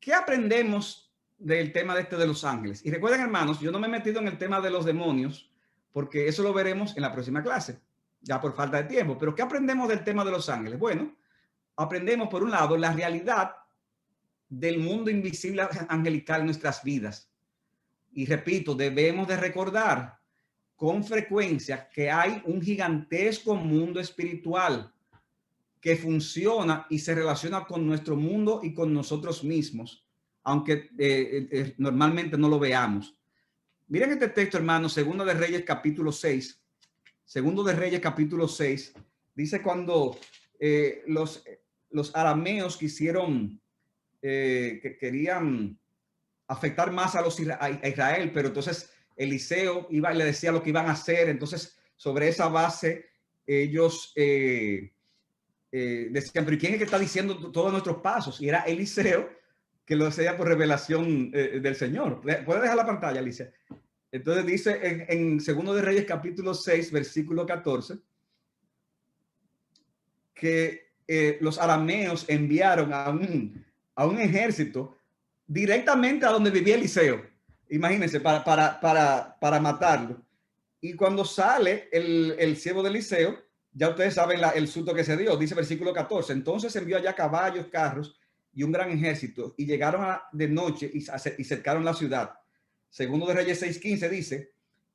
¿qué aprendemos del tema de los ángeles? Y recuerden, hermanos, yo no me he metido en el tema de los demonios, porque eso lo veremos en la próxima clase, ya por falta de tiempo. Pero ¿qué aprendemos del tema de los ángeles? Bueno, aprendemos, por un lado, la realidad del mundo invisible angelical en nuestras vidas. Y repito, debemos de recordar con frecuencia que hay un gigantesco mundo espiritual que funciona y se relaciona con nuestro mundo y con nosotros mismos, aunque normalmente no lo veamos. Miren este texto, hermano, Segundo de Reyes capítulo 6. Segundo de Reyes capítulo 6. Dice cuando los arameos quisieron, que querían afectar más a Israel, pero entonces Eliseo iba y le decía lo que iban a hacer. Entonces, sobre esa base, ellos decían, pero ¿quién es que está diciendo todos nuestros pasos? Y era Eliseo, que lo hacía por revelación del Señor. ¿Puedes dejar la pantalla, Alicia? Entonces dice en Segundo de Reyes capítulo 6, versículo 14, que los arameos enviaron a un ejército directamente a donde vivía Eliseo. Imagínense, para matarlo. Y cuando sale el siervo de Eliseo, ya ustedes saben el susto que se dio. Dice versículo 14. Entonces envió allá caballos, carros y un gran ejército, y llegaron de noche y cercaron la ciudad. Segundo de Reyes 6:15 dice,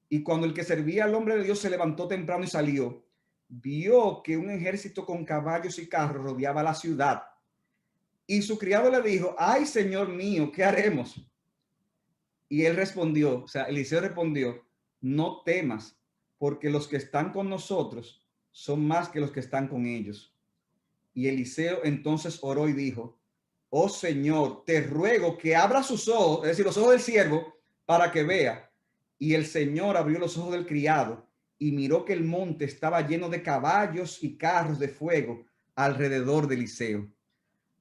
y cuando el que servía al hombre de Dios se levantó temprano y salió, vio que un ejército con caballos y carros rodeaba la ciudad. Y su criado le dijo, ay, Señor mío, ¿qué haremos? Y él respondió, o sea, Eliseo respondió, no temas, porque los que están con nosotros son más que los que están con ellos. Y Eliseo entonces oró y dijo, oh Señor, te ruego que abra sus ojos, es decir, los ojos del siervo, para que vea. Y el Señor abrió los ojos del criado y miró que el monte estaba lleno de caballos y carros de fuego alrededor de Eliseo.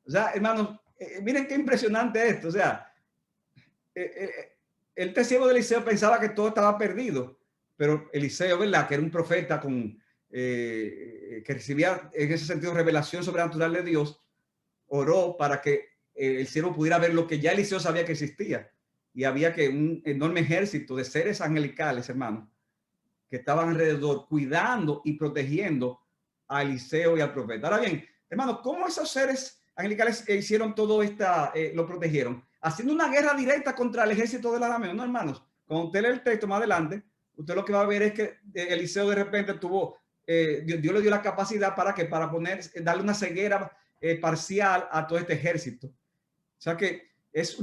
O sea, hermanos, miren qué impresionante esto. O sea, el siervo de Eliseo pensaba que todo estaba perdido, pero Eliseo, ¿verdad? Que era un profeta que recibía en ese sentido revelación sobrenatural de Dios, oró para que el siervo pudiera ver lo que ya Eliseo sabía que existía. Y había que un enorme ejército de seres angelicales, hermanos, que estaban alrededor cuidando y protegiendo a Eliseo y al profeta. Ahora bien, hermanos, ¿cómo esos seres angelicales hicieron todo lo protegieron? Haciendo una guerra directa contra el ejército del arameo, ¿no, hermanos? Cuando usted lee el texto más adelante, usted lo que va a ver es que Eliseo de repente tuvo, Dios le dio la capacidad para darle una ceguera parcial a todo este ejército. O sea que es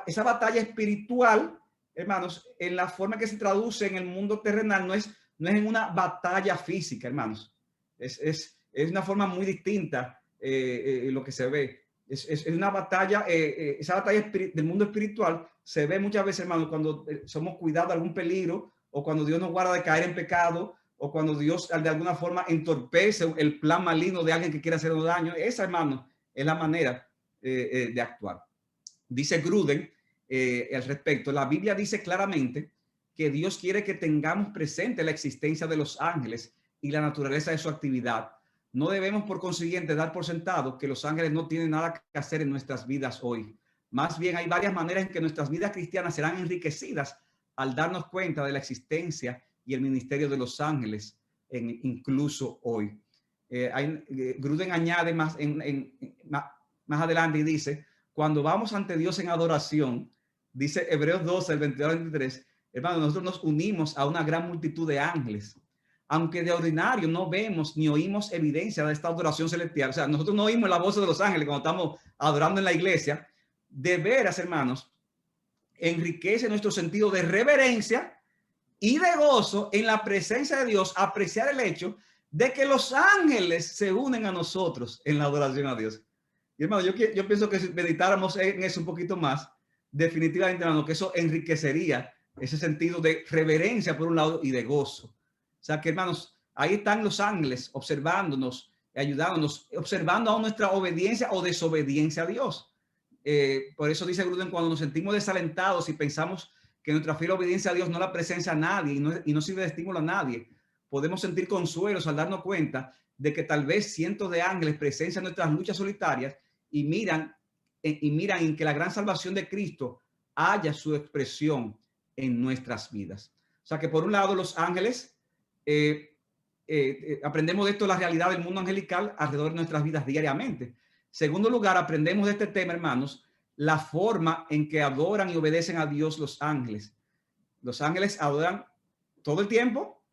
esa batalla espiritual, hermanos, en la forma que se traduce en el mundo terrenal, no es en una batalla física, hermanos. Es una forma muy distinta lo que se ve. Es una batalla, esa batalla del mundo espiritual se ve muchas veces, hermanos, cuando somos cuidados de algún peligro o cuando Dios nos guarda de caer en pecado o cuando Dios de alguna forma entorpece el plan maligno de alguien que quiere hacernos daño. Esa, hermanos, es la manera de actuar. Dice Gruden al respecto, la Biblia dice claramente que Dios quiere que tengamos presente la existencia de los ángeles y la naturaleza de su actividad. No debemos, por consiguiente, dar por sentado que los ángeles no tienen nada que hacer en nuestras vidas hoy. Más bien, hay varias maneras en que nuestras vidas cristianas serán enriquecidas al darnos cuenta de la existencia y el ministerio de los ángeles, incluso hoy. Gruden añade más adelante y dice, cuando vamos ante Dios en adoración, dice Hebreos 12, el 22 al 23, hermano, nosotros nos unimos a una gran multitud de ángeles. Aunque de ordinario no vemos ni oímos evidencia de esta adoración celestial, o sea, nosotros no oímos la voz de los ángeles cuando estamos adorando en la iglesia, de veras, hermanos, enriquece nuestro sentido de reverencia y de gozo en la presencia de Dios, apreciar el hecho de que los ángeles se unen a nosotros en la adoración a Dios. Y hermano, yo pienso que si meditáramos en eso un poquito más, definitivamente, hermano, que eso enriquecería ese sentido de reverencia por un lado y de gozo. O sea que, hermanos, ahí están los ángeles observándonos, ayudándonos, observando a nuestra obediencia o desobediencia a Dios. Por eso dice Gruden, cuando nos sentimos desalentados y pensamos que nuestra fiel obediencia a Dios no la presencia a nadie y no sirve de estímulo a nadie, podemos sentir consuelos al darnos cuenta de que tal vez cientos de ángeles presencian nuestras luchas solitarias y miran en que la gran salvación de Cristo haya su expresión en nuestras vidas. O sea que por un lado los ángeles, aprendemos de esto, la realidad del mundo angelical alrededor de nuestras vidas diariamente. Segundo lugar, aprendemos de este tema, hermanos, la forma en que adoran y obedecen a Dios los ángeles. Los ángeles adoran todo el tiempo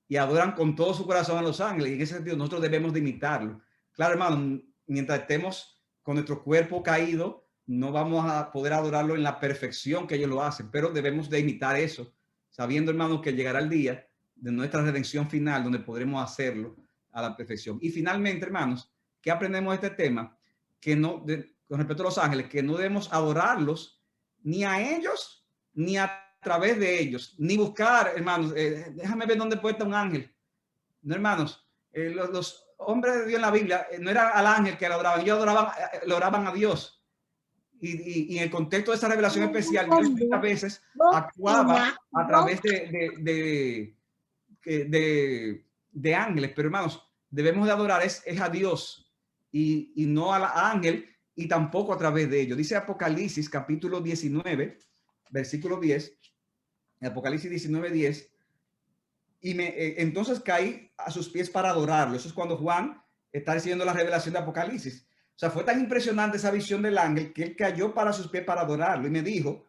y adoran con todo su corazón a los ángeles. Y en ese sentido nosotros debemos de imitarlo. Claro, hermano, mientras estemos con nuestro cuerpo caído, no vamos a poder adorarlo en la perfección que ellos lo hacen, pero debemos de imitar eso, sabiendo, hermanos, que llegará el día de nuestra redención final donde podremos hacerlo a la perfección. Y finalmente, hermanos, ¿qué aprendemos de este tema? Que con respecto a los ángeles, que no debemos adorarlos ni a ellos, ni a través de ellos, ni buscar, hermanos, déjame ver dónde puede estar un ángel. No, hermanos, Los hombres de Dios en la Biblia no era al ángel que lo adoraban, ellos lo oraban a Dios. Y en el contexto de esa revelación especial, Dios muchas veces actuaba a través de ángeles. Pero hermanos, debemos de adorar es a Dios y no al ángel, y tampoco a través de ellos. Dice Apocalipsis capítulo 19, versículo 10, Apocalipsis 19, 10. Entonces caí a sus pies para adorarlo. Eso es cuando Juan está recibiendo la revelación de Apocalipsis. O sea, fue tan impresionante esa visión del ángel que él cayó para sus pies para adorarlo. Y me dijo,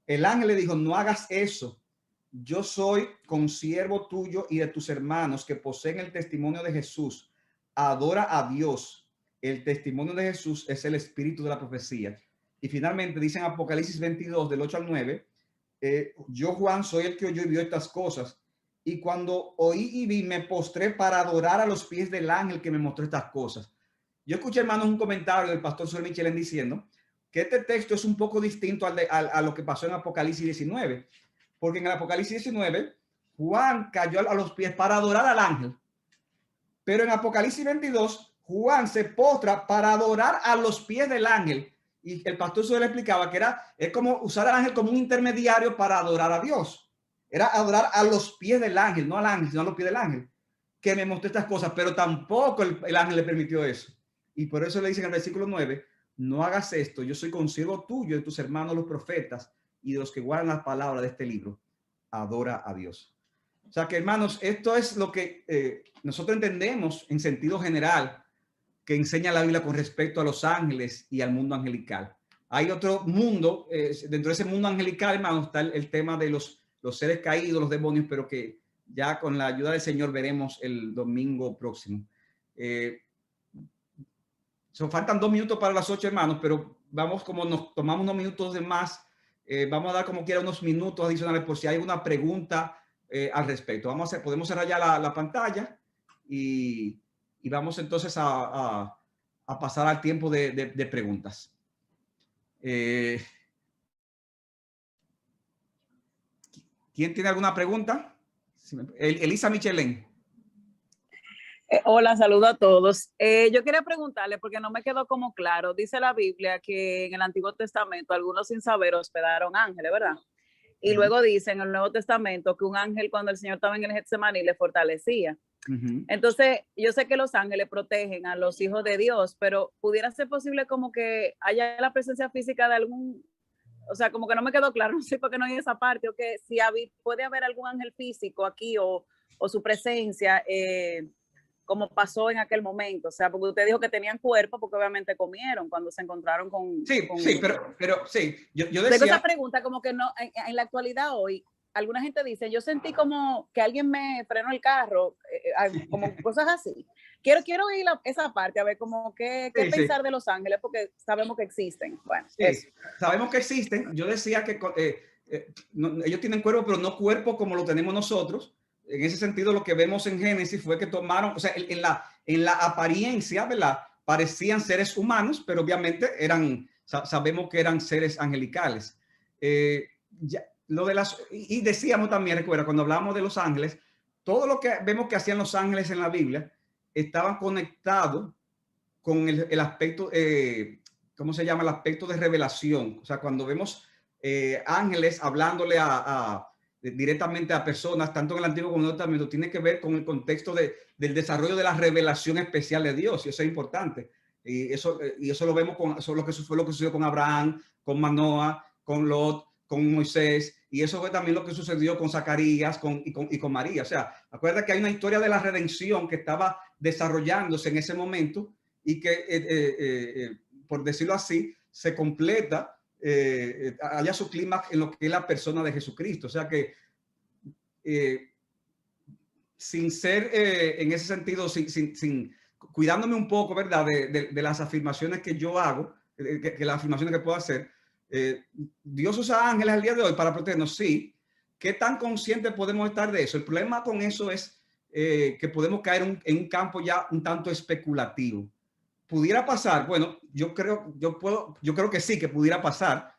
el ángel le dijo, no hagas eso. Yo soy consiervo tuyo y de tus hermanos que poseen el testimonio de Jesús. Adora a Dios. El testimonio de Jesús es el espíritu de la profecía. Y finalmente dice en Apocalipsis 22, del 8 al 9, yo, Juan, soy el que oyó y vio estas cosas. Y cuando oí y vi, me postré para adorar a los pies del ángel que me mostró estas cosas. Yo escuché, hermanos, un comentario del pastor Suel Michelén diciendo que este texto es un poco distinto a lo que pasó en Apocalipsis 19, porque en el Apocalipsis 19, Juan cayó a los pies para adorar al ángel, pero en Apocalipsis 22, Juan se postra para adorar a los pies del ángel. Y el pastor Suel explicaba que es como usar al ángel como un intermediario para adorar a Dios. Era adorar a los pies del ángel, no al ángel, sino a los pies del ángel, que me mostró estas cosas, pero tampoco el ángel le permitió eso. Y por eso le dice en el versículo 9, no hagas esto, yo soy consiervo tuyo, de tus hermanos los profetas y de los que guardan las palabras de este libro. Adora a Dios. O sea que, hermanos, esto es lo que nosotros entendemos en sentido general que enseña la Biblia con respecto a los ángeles y al mundo angelical. Hay otro mundo, dentro de ese mundo angelical, hermanos, está el tema de los seres caídos, los demonios, pero que ya con la ayuda del Señor veremos el domingo próximo. Faltan 2 minutos para las 8, hermanos, pero vamos, como nos tomamos unos minutos de más, vamos a dar como quiera unos minutos adicionales por si hay una pregunta al respecto. Podemos cerrar ya la pantalla y vamos entonces a pasar al tiempo de preguntas. ¿Quién tiene alguna pregunta? Elisa Michelén. Hola, saludo a todos. Yo quería preguntarle, porque no me quedó como claro, dice la Biblia que en el Antiguo Testamento algunos sin saber hospedaron ángeles, ¿verdad? Y luego dice en el Nuevo Testamento que un ángel cuando el Señor estaba en el Getsemaní le fortalecía. Entonces, yo sé que los ángeles protegen a los hijos de Dios, pero pudiera ser posible como que haya la presencia física de algún, o sea, como que no me quedó claro, no sé por qué no hay esa parte, o que si puede haber algún ángel físico aquí o su presencia, como pasó en aquel momento. O sea, porque usted dijo que tenían cuerpo porque obviamente comieron cuando se encontraron con... Sí, pero sí, yo decía... Tengo esa pregunta como que no, en la actualidad hoy, alguna gente dice, yo sentí como que alguien me frenó el carro, como cosas así. Quiero ir esa parte, a ver como qué pensar de los ángeles, porque sabemos que existen. Bueno, sabemos que existen. Yo decía que ellos tienen cuerpo, pero no cuerpo como lo tenemos nosotros. En ese sentido, lo que vemos en Génesis fue que tomaron, o sea, en la apariencia, ¿verdad? Parecían seres humanos, pero obviamente sabemos que eran seres angelicales. Y decíamos también, recuerda, cuando hablábamos de los ángeles, todo lo que vemos que hacían los ángeles en la Biblia estaban conectados con el aspecto, ¿cómo se llama? El aspecto de revelación. O sea, cuando vemos ángeles hablándole directamente a personas, tanto en el Antiguo como en el Nuevo Testamento, tiene que ver con el contexto del desarrollo de la revelación especial de Dios, y eso es importante. Y eso lo vemos fue lo que sucedió con Abraham, con Manoah, con Lot, con Moisés, y eso fue también lo que sucedió con Zacarías y con María. O sea, acuérdate que hay una historia de la redención que estaba desarrollándose en ese momento y que, por decirlo así, se completa haya su clímax en lo que es la persona de Jesucristo. O sea que sin ser en ese sentido, cuidándome un poco, ¿verdad? De las afirmaciones que yo hago, que las afirmaciones que puedo hacer, Dios usa ángeles al día de hoy para protegernos, sí. ¿Qué tan conscientes podemos estar de eso? El problema con eso es que podemos caer en un campo ya un tanto especulativo. ¿Pudiera pasar? Bueno, yo creo que sí, que pudiera pasar.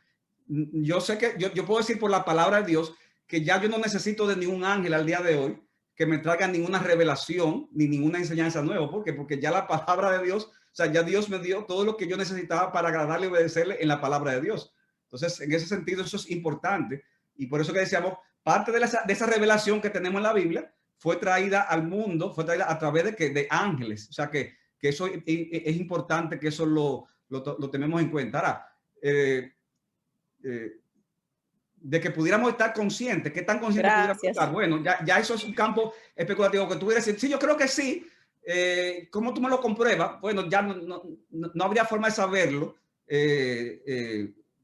Yo sé que yo puedo decir por la palabra de Dios que ya yo no necesito de ningún ángel al día de hoy, que me traiga ninguna revelación ni ninguna enseñanza nueva. ¿Por qué? Porque ya la palabra de Dios, o sea, ya Dios me dio todo lo que yo necesitaba para agradarle y obedecerle en la palabra de Dios. Entonces, en ese sentido, eso es importante. Y por eso que decíamos, parte de esa revelación que tenemos en la Biblia fue traída al mundo, fue traída a través de ángeles. O sea, que eso es importante, que eso lo tenemos en cuenta. Ahora, de que pudiéramos estar conscientes, ¿qué tan conscientes pudiéramos estar? Bueno, ya eso es un campo especulativo que tú hubieras decir, sí, yo creo que sí. ¿Cómo tú me lo compruebas? Bueno, ya no habría forma de saberlo,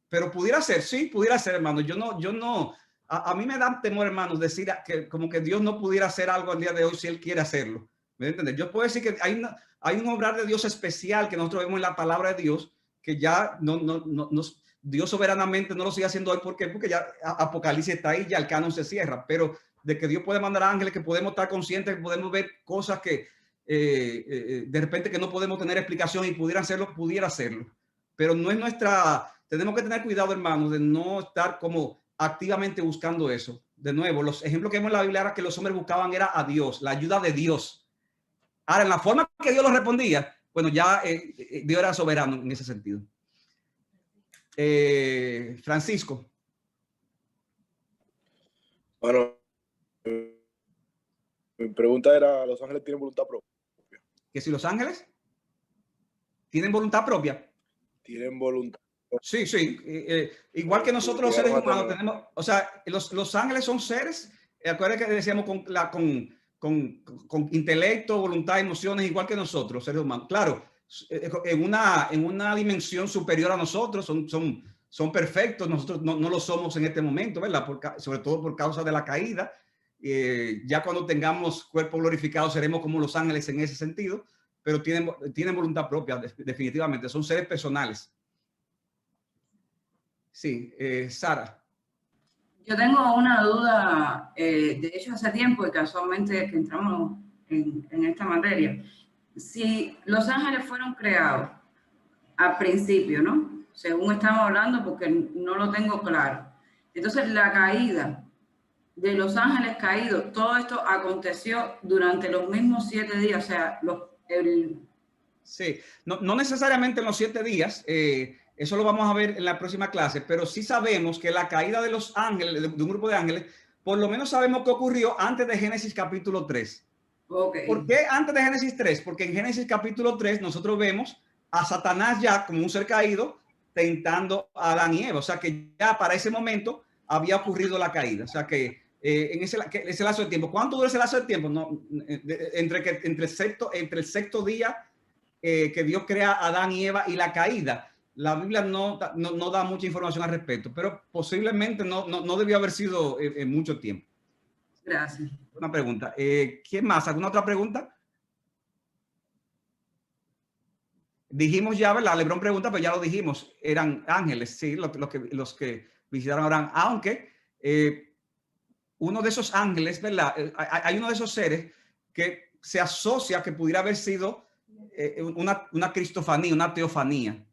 pero pudiera ser, sí, pudiera ser, hermano. Yo no, a mí me da temor, hermano, decir que como que Dios no pudiera hacer algo al día de hoy si Él quiere hacerlo. ¿Me entiendes? Yo puedo decir que hay un obrar de Dios especial que nosotros vemos en la palabra de Dios, que ya Dios soberanamente no lo sigue haciendo hoy. ¿Por qué? Porque ya Apocalipsis está ahí, ya el canon se cierra, pero de que Dios puede mandar ángeles, que podemos estar conscientes, que podemos ver cosas que de repente que no podemos tener explicación y pudiera hacerlo, pero no es nuestra, tenemos que tener cuidado, hermanos, de no estar como activamente buscando eso. De nuevo, los ejemplos que vemos en la Biblia era que los hombres buscaban era a Dios, la ayuda de Dios. Ahora, en la forma que Dios lo respondía, bueno, ya Dios era soberano en ese sentido. Francisco. Bueno, mi pregunta era, ¿los ángeles tienen voluntad propia? ¿Que si los ángeles tienen voluntad propia? Tienen voluntad. Sí, sí. Igual que nosotros los seres humanos tenemos, o sea, los ángeles son seres, acuérdense que decíamos con intelecto, voluntad, emociones, igual que nosotros, seres humanos. Claro, en una dimensión superior a nosotros, son perfectos. Nosotros no lo somos en este momento, ¿verdad? Sobre todo por causa de la caída. Ya cuando tengamos cuerpo glorificado seremos como los ángeles en ese sentido, pero tienen voluntad propia, definitivamente. Son seres personales. Sí, Sara. Yo tengo una duda, de hecho hace tiempo y casualmente que entramos en esta materia. Si los ángeles fueron creados al principio, ¿no? Según estamos hablando, porque no lo tengo claro. Entonces la caída de los ángeles caídos, todo esto aconteció durante los mismos 7 días, o sea, Sí, no necesariamente en los 7 días, eso lo vamos a ver en la próxima clase, pero sí sabemos que la caída de los ángeles, de un grupo de ángeles, por lo menos sabemos que ocurrió antes de Génesis capítulo 3. Okay. ¿Por qué antes de Génesis 3? Porque en Génesis capítulo 3 nosotros vemos a Satanás ya como un ser caído tentando a Adán y Eva. O sea que ya para ese momento había ocurrido la caída. O sea que en ese lazo de tiempo. ¿Cuánto dura ese lazo de tiempo? No, entre el sexto día que Dios crea a Adán y Eva y la caída. La Biblia no da mucha información al respecto, pero posiblemente no debió haber sido en mucho tiempo. Gracias. Una pregunta. ¿Quién más? ¿Alguna otra pregunta? Dijimos ya, ¿verdad? Lebrón pregunta, pero ya lo dijimos. Eran ángeles, sí, los que visitaron a Abraham. Aunque uno de esos ángeles, ¿verdad? Hay uno de esos seres que se asocia que pudiera haber sido una cristofanía, una teofanía.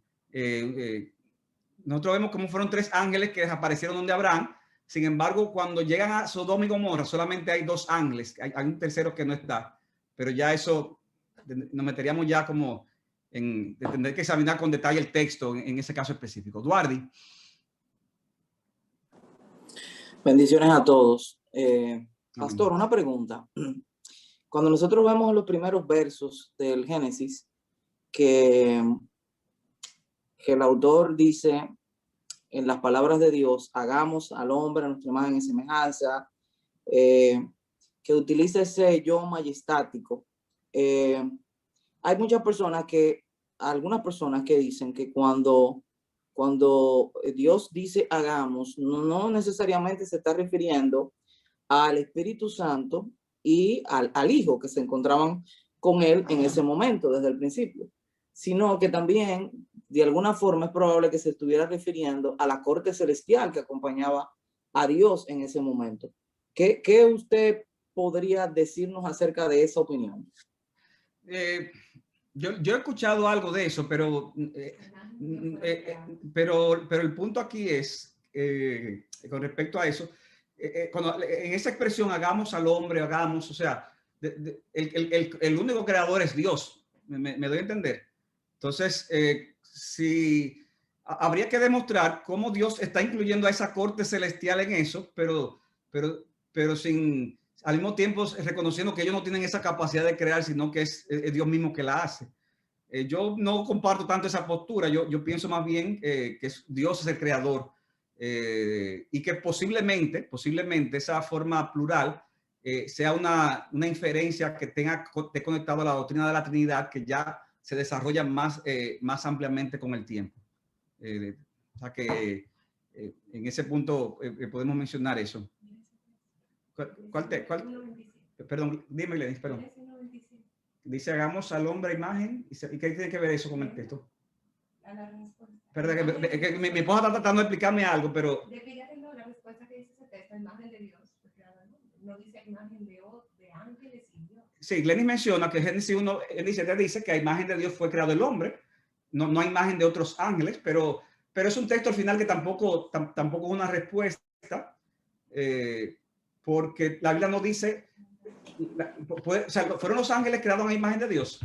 Nosotros vemos cómo fueron 3 ángeles que desaparecieron donde Abraham. Sin embargo, cuando llegan a Sodoma y Gomorra, solamente hay 2 ángeles. Hay un tercero que no está. Pero ya eso, nos meteríamos ya como en tener que examinar con detalle el texto en ese caso específico. Duardi. Bendiciones a todos. Pastor, una pregunta. Cuando nosotros vemos los primeros versos del Génesis, que el autor dice en las palabras de Dios, hagamos al hombre a nuestra imagen y semejanza, que utiliza ese yo majestático. Hay algunas personas que dicen que cuando Dios dice hagamos, no necesariamente se está refiriendo al Espíritu Santo y al Hijo que se encontraban con él en ese momento, desde el principio, sino que también de alguna forma es probable que se estuviera refiriendo a la corte celestial que acompañaba a Dios en ese momento. ¿Qué usted podría decirnos acerca de esa opinión? Yo he escuchado algo de eso, pero el punto aquí es, con respecto a eso, en esa expresión, hagamos al hombre, hagamos, o sea, el único creador es Dios, me doy a entender. Entonces, si habría que demostrar cómo Dios está incluyendo a esa corte celestial en eso, pero sin, al mismo tiempo reconociendo que ellos no tienen esa capacidad de crear, sino que es Dios mismo que la hace. Yo no comparto tanto esa postura, yo pienso más bien que Dios es el creador, y que posiblemente esa forma plural sea una inferencia que esté conectado a la doctrina de la Trinidad, que ya se desarrolla más ampliamente con el tiempo. O sea que en ese punto podemos mencionar eso. Perdón, dime, Lenis, perdón. Dice, hagamos al hombre a imagen. ¿Y qué tiene que ver eso con el texto? Perdón, que mi esposa está tratando de explicarme algo, pero... La respuesta que dice ese texto, imagen de Dios, no dice imagen de ángeles y Dios. Sí, Lenis menciona que Génesis 1, dice que a imagen de Dios fue creado el hombre, no hay imagen de otros ángeles, pero es un texto al final que tampoco es una respuesta, porque la Biblia no dice, o sea, ¿fueron los ángeles creados a imagen de Dios?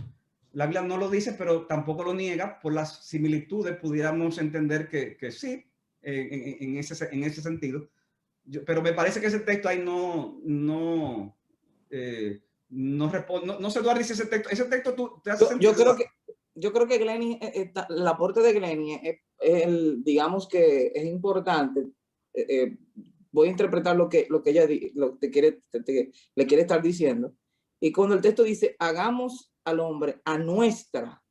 La Biblia no lo dice, pero tampoco lo niega. Por las similitudes pudiéramos entender que sí, en ese sentido. Pero me parece que ese texto ahí no responde. No sé, Eduardo, dice ese texto tú te hace sentido. Yo creo que Glenny, el aporte de Glenny, digamos que es importante. Voy a interpretar lo que ella le quiere estar diciendo. Y cuando el texto dice, hagamos al hombre a nuestra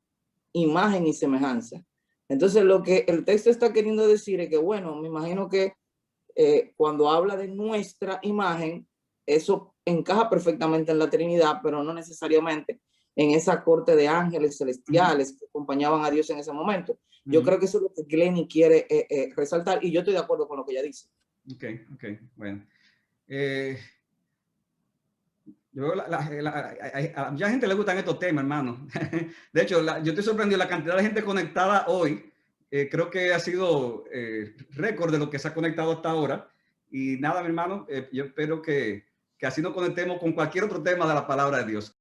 imagen y semejanza. Entonces lo que el texto está queriendo decir es que, bueno, me imagino que cuando habla de nuestra imagen, eso encaja perfectamente en la Trinidad, pero no necesariamente en esa corte de ángeles celestiales que acompañaban a Dios en ese momento. Yo creo que eso es lo que Glenny quiere resaltar, y yo estoy de acuerdo con lo que ella dice. Ok, bueno. Yo veo a mucha gente le gustan estos temas, hermano. De hecho, yo estoy sorprendido la cantidad de gente conectada hoy. Creo que ha sido récord de lo que se ha conectado hasta ahora. Y nada, mi hermano, yo espero que así nos conectemos con cualquier otro tema de la palabra de Dios.